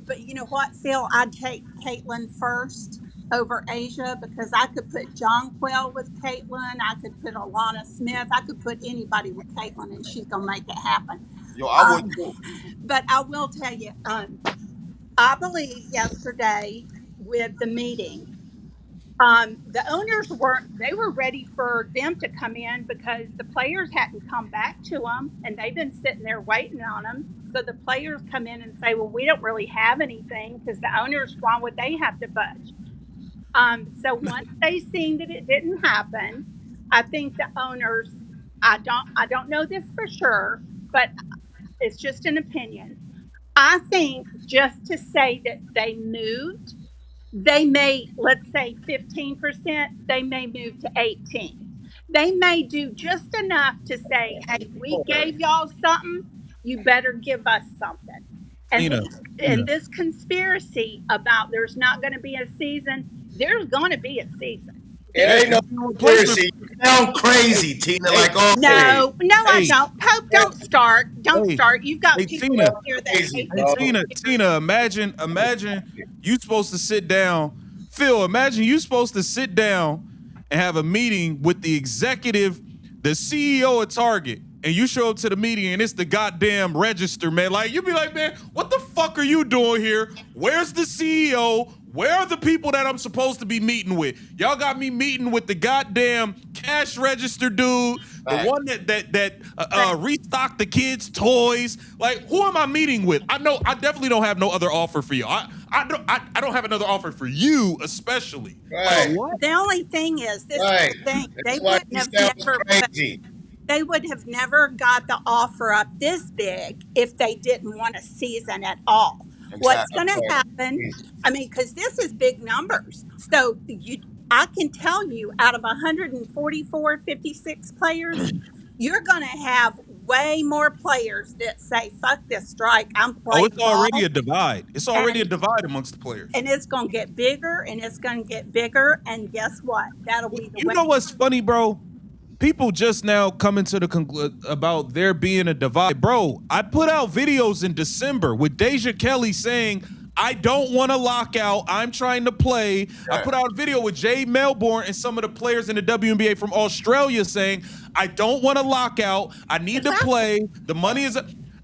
but you know what, Phil, I'd take Caitlin first over Asia because I could put John Quell with Caitlin. I could put Alana Smith. I could put anybody with Caitlin and she's going to make it happen. Yo, I would Um, too. but I will tell you, I believe yesterday with the meeting, the owners they were ready for them to come in because the players hadn't come back to them and they've been sitting there waiting on them. So the players come in and say, well, we don't really have anything because the owners, why would they have to budge? So once they seen that it didn't happen, I think the owners, I don't know this for sure, but it's just an opinion. I think just to say that they moved, they may, let's say 15%, they may move to 18. They may do just enough to say, hey, we gave y'all something, you better give us something. And Tina, this, and Tina. this conspiracy about there's not going to be a season, there's going to be a season. It There's ain't no Replacement. conspiracy. You sound crazy, Tina, Hey, like always. no, I hey, don't. Pope, don't start. Don't hey, start. You've got hey, people Tina. in here that Crazy, hate Hey, bro. Tina, imagine you supposed to sit down. Phil, imagine you supposed to sit down and have a meeting with the executive, the CEO of Target, and you show up to the meeting and it's the goddamn register, man. Like, you be like, man, what the fuck are you doing here? Where's the CEO? Where are the people that I'm supposed to be meeting with? Y'all got me meeting with the goddamn cash register dude, the Right. one that restocked the kids' toys. Like, who am I meeting with? I know I definitely don't have no other offer for you. I don't have another offer for you, especially. Like, Right, what? The only thing is, this is right. the thing. That's why he sounds crazy. They would have never got the offer up this big if they didn't want a season at all. What's Exactly. going to happen? I mean, because this is big numbers. So I can tell you, out of 144, 56 players, you're going to have way more players that say, "Fuck this strike. I'm Oh, playing it's already a ball," divide. It's already a and divide amongst the players. it's going to get bigger, and it's going to get bigger. And guess what? That'll be the You way. know what's funny, bro? People just now coming to the about there being a divide. Bro, I put out videos in December with Deja Kelly saying, I don't want to lock out. I'm trying to play. I put out a video with Jay Melbourne and some of the players in the WNBA from Australia saying, I don't want to lock out. I need to play. The money is...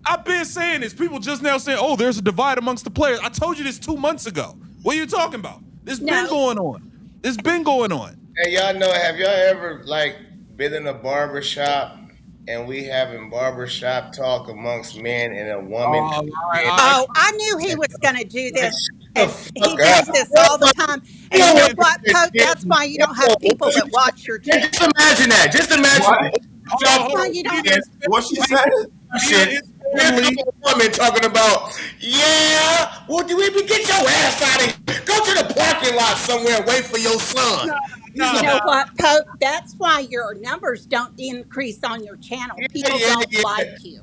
I've been saying this. People just now saying, oh, there's a divide amongst the players. I told you this 2 months ago. What are you talking about? This been going on. This been going on. Hey, y'all know, have y'all ever like been in a barber shop and we having barbershop talk amongst men and a woman? All Oh, I knew he was going to do this. The And he fuck does up. this all the time. And you know what, Pope? That's why you don't have people that watch your Yeah, channel. just imagine that. Just imagine What? That's why you don't. What she said? shit. Here's a woman talking about, yeah, well, do we get your ass out of here? Go to the parking lot somewhere and wait for your son. You know what, Pope? That's why your numbers don't increase on your channel. People don't like you.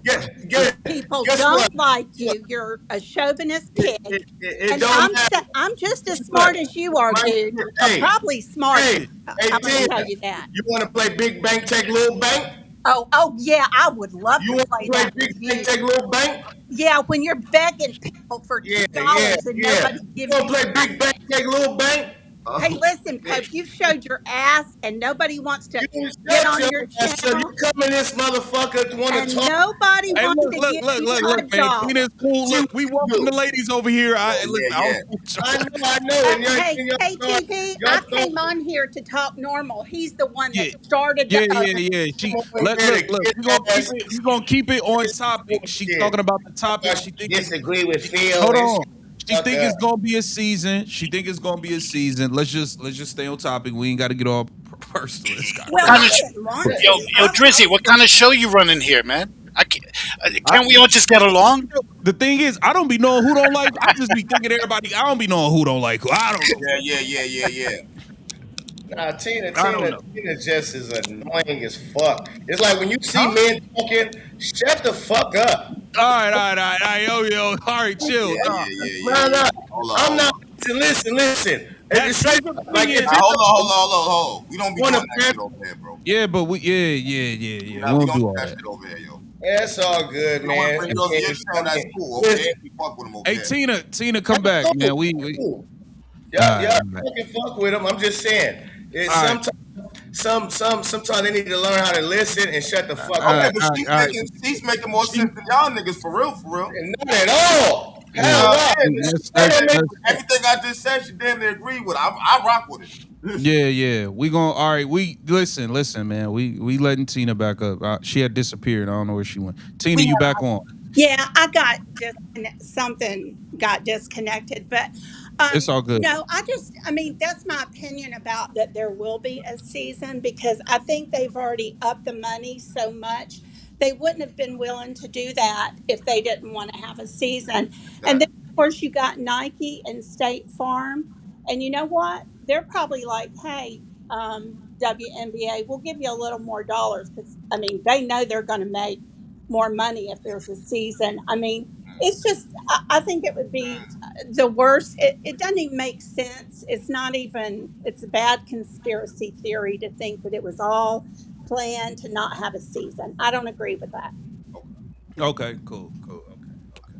People Guess don't what? like you. You're a chauvinist pig. It And don't matter. I'm just as smart as you are, dude. Hey, Probably smarter. hey, I'm going to tell Tina, you that. you want to play Big Bank, Take Little Bank? Oh yeah, I would love You to want play to play that with Big Bank, you. Take Little Bank? Yeah, when you're begging people for $2 and nobody You gives want you. to play Big Bank, Take Little Bank? Hey, listen, Pope, you've showed your ass, and nobody wants to You get shut on your your ass up. channel, You come in this motherfucker want to and talk. nobody Hey, wants look, to look, give look, you look, look, man. $1. Tina's cool. Look, we welcome the ladies over here. Listen, yeah. I know. And Hey, y'all KTV, y'all I came on here to talk normal. He's the one yeah, that started yeah, the yeah, other. yeah. She look. look. We're gonna keep it on topic. She's talking about the topic. She think it's disagree with Phil. hold And on. She fuck think up. it's gonna be a season. She think it's gonna be a season. Let's just stay on topic. We ain't got to get all personal. This guy. Well, Kind I of, didn't want yo, to. Drizzy, what kind of show you running here, man? Can't we all just get along? The thing is, I don't be knowing who don't like. I just be thinking everybody. I don't be knowing who don't like who. I don't know. Yeah. Nah, I don't know. Tina just is annoying as fuck. It's like when you see Huh? men talking, shut the fuck up. All right, yo, all right, chill. Nah. No. Hold I'm on. not. Listen. That's It's like, the like thing if is, Hold on. We don't be doing Wanna that shit over here, bro. yeah, but We We won't don't do do all that that. shit over here, yo. it's all good, You don't want man. to bring those your channel, that's cool, okay? We fuck with them over Hey, there. Tina, come back, man. We Cool. all Y'all right. fucking fuck with them. I'm just saying. It's All right. sometimes they need to learn how to listen and shut the fuck All up. Okay, right, but all right, all right. she's making more sense than y'all niggas, for real. Not at all. Yeah, Hell no. that's Everything I just said, she damn near agree with. I rock with it. yeah. We gonna all right. We listen, man. We letting Tina back up. She had disappeared. I don't know where she went. Tina, you back on? Yeah, I got something got disconnected, but It's all good. No, I mean, that's my opinion about that there will be a season because I think they've already upped the money so much. They wouldn't have been willing to do that if they didn't want to have a season. And then, Exactly. of course, you got Nike and State Farm. And you know what? They're probably like, hey, WNBA, we'll give you a little more dollars because, I mean, they know they're going to make more money if there's a season. I mean, it's just, I think it would be the worst. It doesn't even make sense. It's not even, it's a bad conspiracy theory to think that it was all planned to not have a season. I don't agree with that. Okay. Okay, cool, cool. Okay, okay.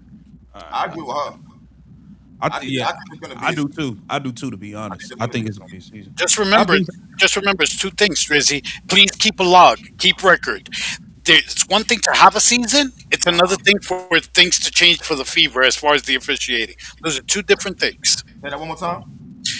All right. I agree with her. Yeah, I think it's gonna be I a do season. too. I do too. To be I think honest, they're I gonna think be it's gonna be a season. Just I remember, think. just remember, it's two things, Drizzy. Please keep a log, keep record. It's one thing to have a season; it's another thing for things to change for the fever as far as the officiating. Those are two different things. Say that one more time.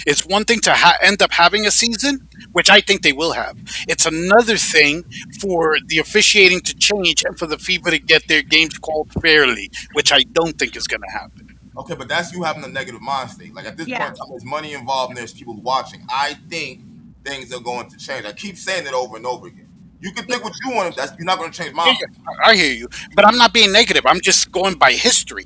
It's one thing to end up having a season, which I think they will have. It's another thing for the officiating to change and for the fever to get their games called fairly, which I don't think is going to happen. Okay, but that's you having a negative mind state. Like at this point Yeah. in time, there's money involved and there's people watching. I think things are going to change. I keep saying it over and over again. You can think what you want. That's you're not going to change my Yeah, mind. yeah, I hear you, but I'm not being negative. I'm just going by history.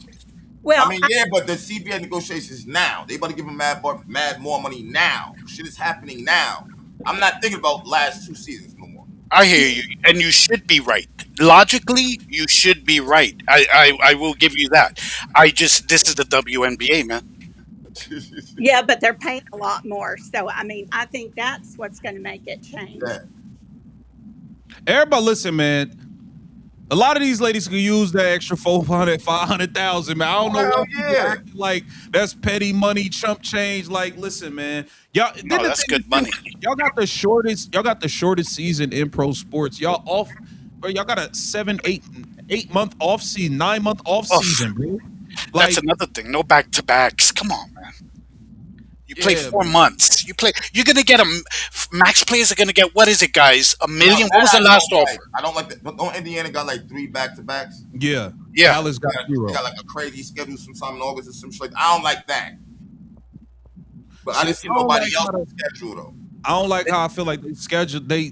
I Well, mean, yeah, but the CBA negotiations now. They about to give him mad more money now. Shit is happening now. I'm not thinking about last 2 seasons no more. I hear you, and you should be right. Logically, you should be right. I will give you that. I just this is the WNBA, man. yeah, but they're paying a lot more. So, I mean, I think that's what's going to make it change. Yeah. Everybody, listen, man. A lot of these ladies can use that extra 400, 500,000, man. I don't know why Hell people yeah. acting like that's petty money, chump change. Like, listen, man. Y'all, then No, the that's thing is, good too, money. y'all got the shortest season in pro sports. Y'all off, bro. Y'all got a 8 month off season, 9 month off Oh, season, bro. that's Like, another thing. No back to backs. Come on, man. You play yeah, 4 months. You play. You're gonna get a max players are gonna get what is it, guys? A Now million. What that was I the last don't like. offer? I don't like that. Don't Indiana got like 3 back-to-backs? yeah. Yeah, Dallas got They zero. got like a crazy schedule sometime in August or some shit. I don't like that. But I See, didn't see I don't nobody like how else's schedule though. I don't like how I feel like they schedule they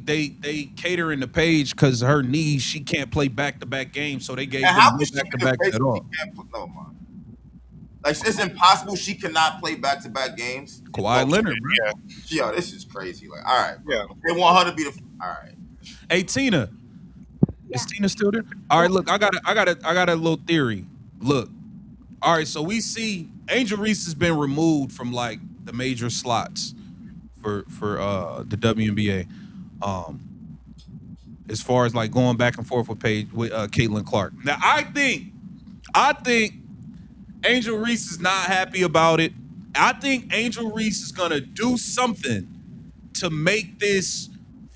catering the page because her knees she can't play back to back games, so they And gave them how no can she back to be the backs face at if she all. can't put no mind? Like it's impossible she cannot play back-to-back games. Kawhi Leonard, bro. yeah, Yo, this is crazy. Like, all right, bro. yeah. They want her to be the all right. Hey Tina, is Yeah. Tina still there? All right, look, I got a little theory. Look, all right, so we see Angel Reese has been removed from like the major slots for the WNBA. Um, as far as like going back and forth with Paige with Caitlin Clark. Now I think Angel Reese is not happy about it. I think Angel Reese is gonna do something to make this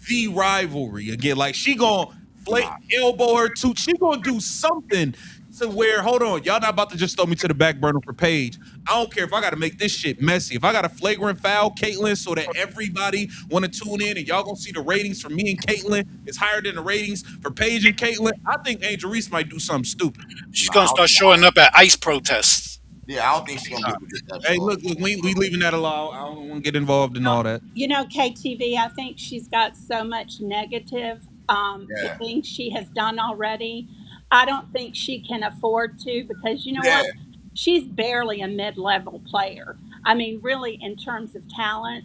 the rivalry again. Like she gonna Nah, elbow her too. She gonna do something to where, hold on, y'all not about to just throw me to the back burner for Paige. I don't care if I gotta make this shit messy. If I got a flagrant foul, Caitlyn, so that everybody wanna tune in and y'all gonna see the ratings for me and Caitlyn is higher than the ratings for Paige and Caitlyn. I think Angel Reese might do something stupid. She's nah. gonna start showing up at ICE protests. Yeah, I don't think she's gonna be able to get that Hey, short. look, we leaving that alone. I don't want to get involved in all that. You know, KTV, I think she's got so much negative Yeah, things she has done already. I don't think she can afford to because you know yeah. what? She's barely a mid level player. I mean, really, in terms of talent.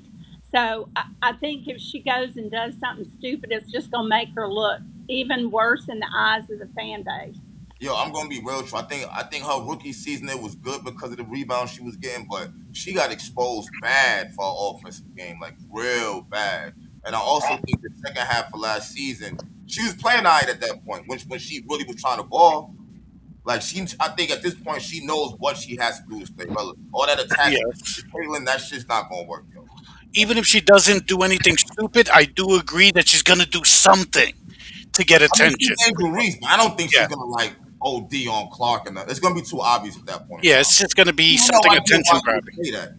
So I think if she goes and does something stupid, it's just going to make her look even worse in the eyes of the fan base. Yo, I'm gonna be real true. I think her rookie season it was good because of the rebound she was getting, but she got exposed bad for her offensive game, like real bad. And I also think the second half of last season, she was playing all right at that point when she really was trying to ball. Like I think at this point she knows what she has to do to stay relevant. All that attacking, Yes. Caitlyn, that shit's not gonna work, yo. Even if she doesn't do anything stupid, I do agree that she's gonna do something to get I mean, she's attention. Angel Reese, but I don't think Yeah, she's gonna like OD on Clark and that. It's gonna be too obvious at that point in yeah. time. It's just gonna be You know, something I get attention why people grabbing. say that.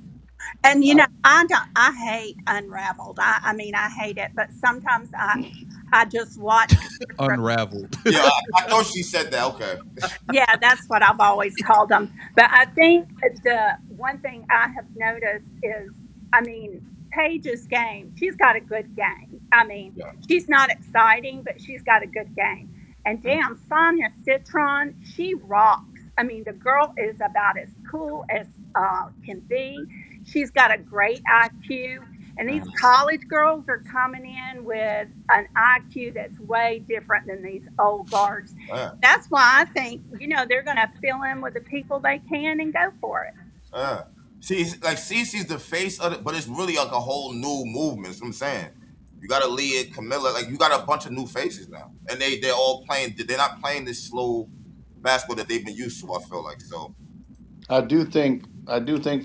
And you know, I don't. I hate Unraveled. I mean, I hate it. But sometimes I just watch. Unraveled. Yeah, I thought she said that. Okay. Yeah, that's what I've always called them. But I think one thing I have noticed is, I mean, Paige's game, she's got a good game. I mean, Yeah. she's not exciting, but she's got a good game. And damn, Sonia Citron, she rocks. I mean, the girl is about as cool as can be. She's got a great IQ. And these college girls are coming in with an IQ that's way different than these old guards. Yeah. That's why I think, they're going to fill in with the people they can and go for it. See, like Cece's the face of it, but it's really like a whole new movement. That's what I'm saying. You got Aaliyah, Camilla, like you got a bunch of new faces now, and they're all playing. They're not playing this slow basketball that they've been used to. I feel like so. I do think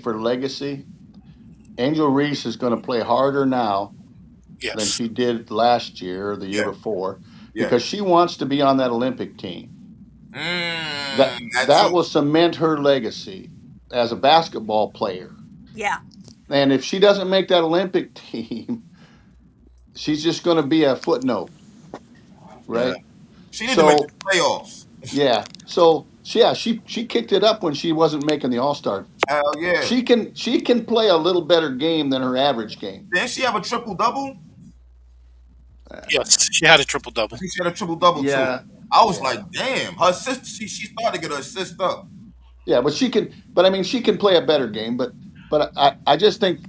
for legacy, Angel Reese is going to play harder now than Yes. she did last year or the year Yeah. before Yeah. because she wants to be on that Olympic team. That That too. will cement her legacy as a basketball player. Yeah. And if she doesn't make that Olympic team, she's just going to be a footnote, Yeah. right? She need to make the So playoffs. yeah, so yeah, she kicked it up when she wasn't making the All Star. Hell yeah. She can play a little better game than her average game. Didn't she have a triple double? Yes. She had a triple I double. think she had a triple double Yeah, too. I was yeah. like, damn, her assist. She started to get her assist up. Yeah, but she can. But I mean, she can play a better game. But I just think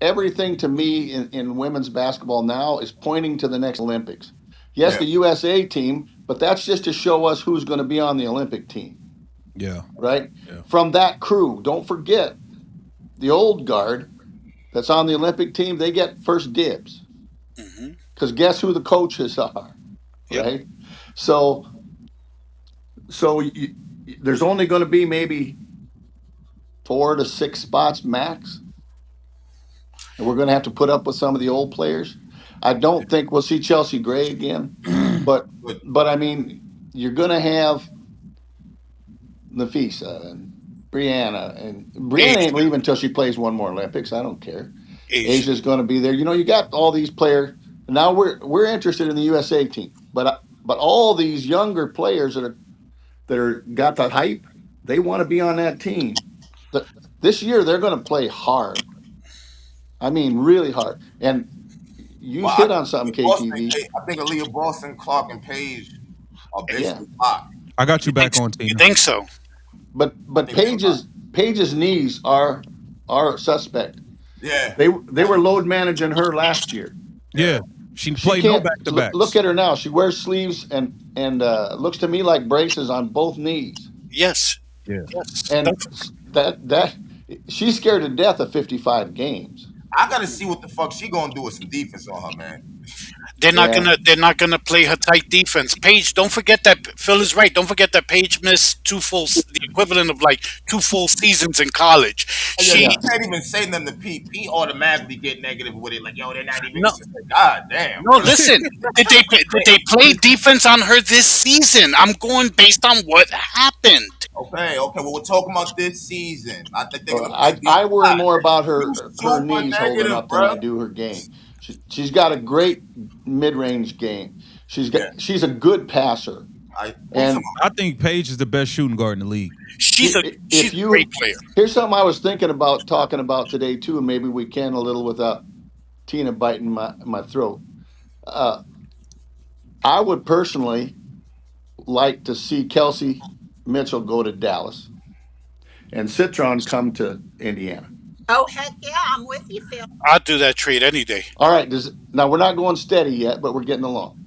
everything to me in women's basketball now is pointing to the next Olympics. Yes, Yeah. the USA team, but that's just to show us who's going to be on the Olympic team, Yeah. right? Yeah. From that crew, don't forget the old guard that's on the Olympic team. They get first dibs Hmm. because guess who the coaches are, Yep. right? So there's only going to be maybe 4 to 6 spots max. And we're going to have to put up with some of the old players. I don't think we'll see Chelsea Gray again, but Good. I mean, you're going to have Nafisa and Brianna ain't leaving until she plays one more Olympics. I don't care. Asia. Asia's going to be there. You got all these players. Now we're interested in the USA team, but all these younger players that are got the hype, they want to be on that team. This year they're going to play hard. I mean, really hard. And you Well, hit on something, KTV. I think Aaliyah Boston, Clark, and Paige are Yeah, basically locked. I got you back Think- on, You Tina. think so? but Paige's knees are suspect. Yeah. They were load managing her last year. Yeah. She She played no can't back to look backs. at her now. She wears sleeves and looks to me like braces on both knees. Yes. Yeah. Yes. And that she's scared to death of 55 games. I gotta see what the fuck she gonna do with some defense on her, man. They're not Yeah. gonna play her tight defense. Paige, don't forget that Phil is right. Don't forget that Paige missed the equivalent of like 2 full seasons in college. Yeah, She you can't even say nothing to P. P automatically get negative with it. Like, yo, they're not even. No. It's just like, God damn. no, listen. Did they play defense on her this season? I'm going based on what happened. Okay. Well, we're talking about this season. I think they're gonna play defense. I worry more about You her super knees holding negative, up than bro. I do her game. She's got a great mid-range game. She's a good passer. And I think Paige is the best shooting guard in the league. She's a great player. Here's something I was thinking about talking about today too, and maybe we can a little without Tina biting my throat. I would personally like to see Kelsey Mitchell go to Dallas and Citron come to Indiana. Oh, heck yeah. I'm with you, Phil. I'd do that trade any day. All right, now we're not going steady yet, but we're getting along.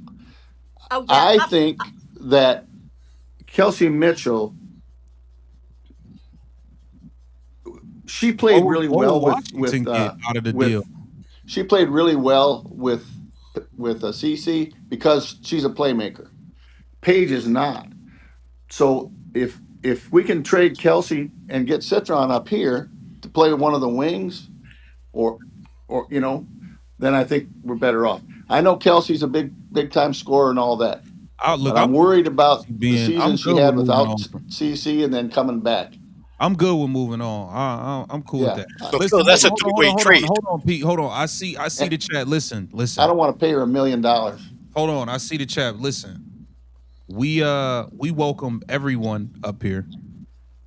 Oh, yeah. I think that Kelsey Mitchell, she played really well with Washington get out of the deal. she played really well with CC because she's a playmaker. Paige is not. So if we can trade Kelsey and get Citron up here to play one of the wings, or then I think we're better off. I know Kelsey's a big time scorer and all that. But I'm worried about the season she had without CC and then coming back. I'm good with moving on. I'm cool with that. Listen, that's a two-way trade. Hold on, Pete. Hold on. I see the chat. Listen. I don't want to pay her $1 million. Hold on. I see the chat. Listen. We welcome everyone up here.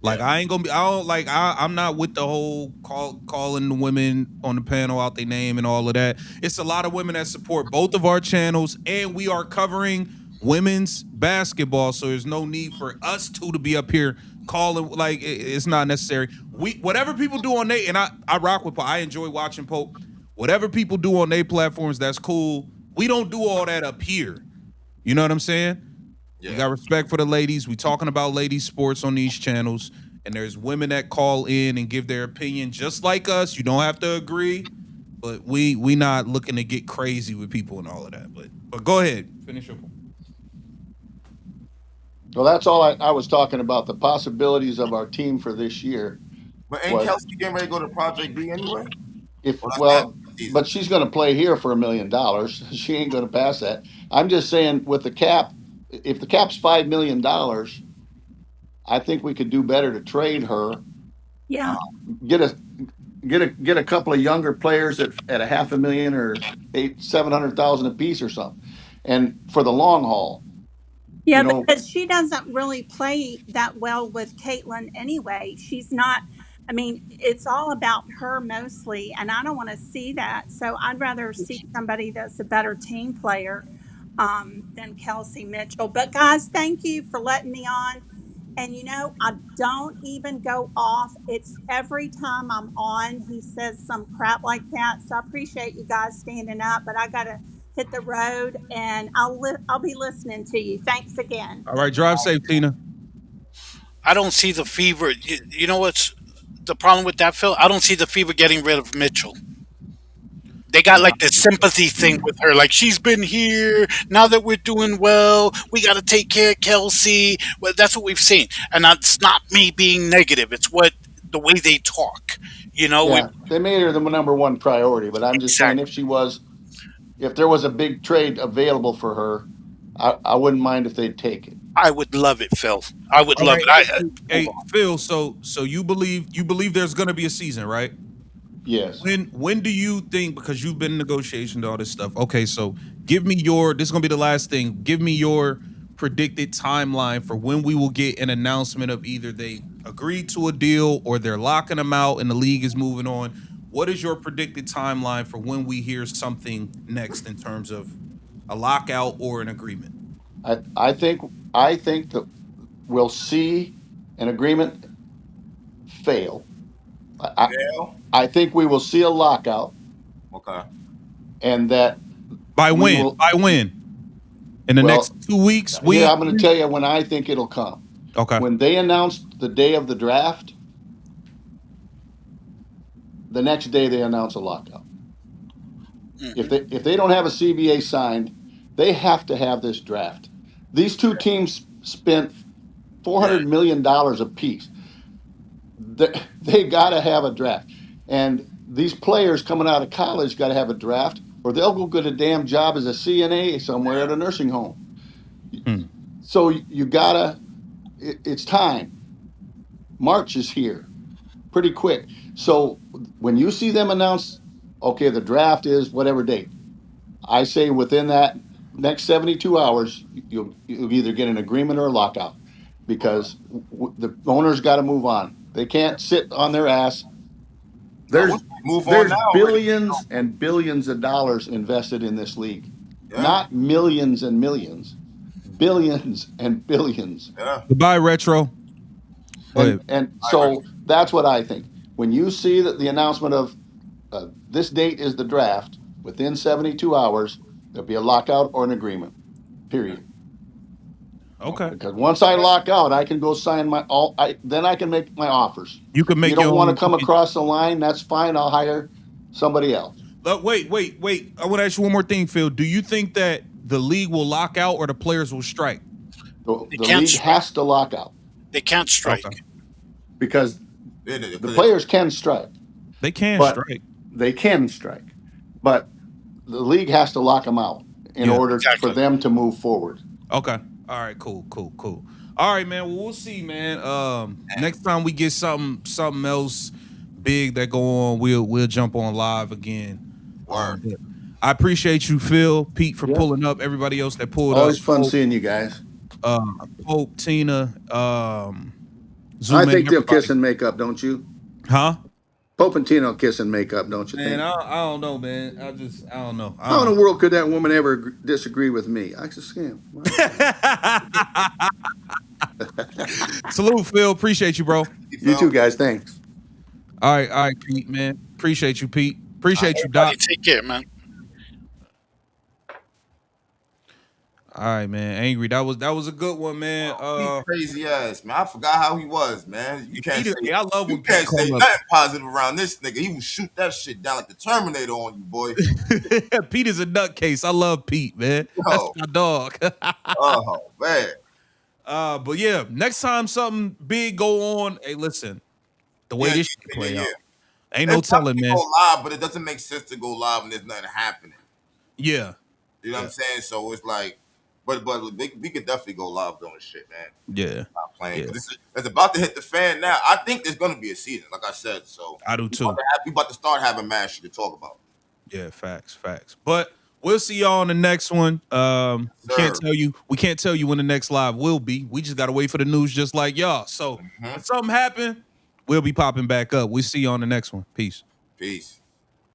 Like Yeah. I ain't gonna be. I don't like. I'm not with the whole calling the women on the panel out their name and all of that. It's a lot of women that support both of our channels, and we are covering women's basketball. So there's no need for us two to be up here calling. Like it's not necessary. We whatever people do on they and I rock with Pope. I enjoy watching Pope. Whatever people do on their platforms, that's cool. We don't do all that up here. You know what I'm saying? We Yeah. got respect for the ladies. We talking about ladies sports on these channels, and there's women that call in and give their opinion just like us. You don't have to agree, but we not looking to get crazy with people and all of that. But go ahead, finish your point. Well, that's all I was talking about, the possibilities of our team for this year But ain't was Kelsey getting ready to go to Project B anyway? if, Well, that's well, after the season. but she's going to play here for $1 million. She ain't going to pass that. I'm just saying with the cap, if the cap's $5 million, I think we could do better to trade her, Yeah. get a get a couple of younger players at a half a million or 700,000 a piece or something, and for the long haul, Yeah, you know. because she doesn't really play that well with Caitlin anyway. She's not, I mean, it's all about her mostly, and I don't want to see that. So I'd rather see somebody that's a better team player than Kelsey Mitchell. But guys, thank you for letting me on. And I don't even go off. It's every time I'm on, he says some crap like that. So I appreciate you guys standing up, but I gotta hit the road, and I'll be listening to you. Thanks again. All right, drive safe, Tina. I don't see the Fever. You know what's the problem with that, Phil? I don't see the Fever getting rid of Mitchell. They got like this sympathy thing with her. Like, she's been here. Now that we're doing well, we got to take care of Kelsey. Well, that's what we've seen. And that's not me being negative. It's the way they talk. Yeah, they made her the number one priority, but I'm just saying Exactly. if there was a big trade available for her, I wouldn't mind if they'd take it. I would love it, Phil. I would All love right, it. Move hey, on. Phil. So you believe there's gonna be a season, right? Yes. When do you think, because you've been in negotiations, all this stuff? Okay, so give me your. This is gonna be the last thing. Give me your predicted timeline for when we will get an announcement of either they agreed to a deal or they're locking them out and the league is moving on. What is your predicted timeline for when we hear something next in terms of a lockout or an agreement? I think that we'll see an agreement fail. I Yeah. I think we will see a lockout, Okay. and that By we when? will. By when? In the next Well, 2 weeks? here Week? I'm going to tell you when I think it'll come. Okay. When they announced the day of the draft, the next day they announce a lockout. If Hmm. they don't have a CBA signed, they have to have this draft. These two teams spent four Yeah. hundred million dollars apiece. They got to have a draft, and these players coming out of college got to have a draft, or they'll go get a damn job as a CNA somewhere at a nursing home. Hmm. So you gotta. It's time. March is here, pretty quick. So when you see them announce, okay, the draft is whatever date, I say within that next 72 hours, you'll either get an agreement or a lockout, because the owners got to move on. They can't sit on their ass. I There's wish we move on there's now already. billions and billions of dollars invested in this league, Yeah. not millions and millions, billions and billions. Yeah. Goodbye, retro. Go ahead. And I agree. so that's what I think. When you see that the announcement of this date is the draft, within 72 hours, there'll be a lockout or an agreement. Period. Okay. Because once I lock out, I can go sign my all. Then I can make my offers. You can You make don't your want to own come opinion. across the line, that's fine. I'll hire somebody else. Wait. I want to ask you one more thing, Phil. Do you think that the league will lock out or the players will strike? They The can't league strike. has to lock out They can't Okay. strike. because Yeah, the players can strike, They can but strike. they can strike. But the league has to lock them out in Yeah. order for Exactly. them to move forward. Okay. All right. Cool. All right, man. Well, we'll see, man. Next time we get something else big that go on, we'll jump on live again. Word. But I appreciate you, Phil, Pete, for Yeah. pulling up. Everybody else that pulled up. Always fun seeing you guys. Uh, Pope, Tina, I Zoom in, think they'll kiss everybody. and make up, don't you? Huh? Pope and Tina will kiss and make up, don't you Man, think? I don't know, man. I don't know. How in the world could that woman ever disagree with me? I just can't. Salute, Phil. Appreciate you, bro. You You feel too, me? guys. Thanks. All right, Pete, man. Appreciate you, Pete. Appreciate you, Everybody Doc. take care, man. All right, man. Angry. That was a good one, man. Pete crazy ass, man. I forgot how he was, man. Pete, I love You when Pete can't say call up. nothing positive around this nigga. He will shoot that shit down like the Terminator on you, boy. Pete is a nutcase. I love Pete, man. That's Yo, my dog. oh man. But yeah, next time something big go on, hey, listen, the way this shit play out, ain't no It's tough telling, to man. go live, but it doesn't make sense to go live when there's nothing happening. Yeah, You know what I'm saying? So it's like, but we could definitely go live doing shit, man. yeah, Not playing yeah. because it's about to hit the fan now. I think there's gonna be a season, like I said. So I do too. we about to start having mad shit to talk about. Yeah, facts. But we'll see y'all on the next one. We can't tell you when the next live will be. We just gotta wait for the news, just like y'all. So when something happen, we'll be popping back up. We'll see you on the next one. Peace. Peace.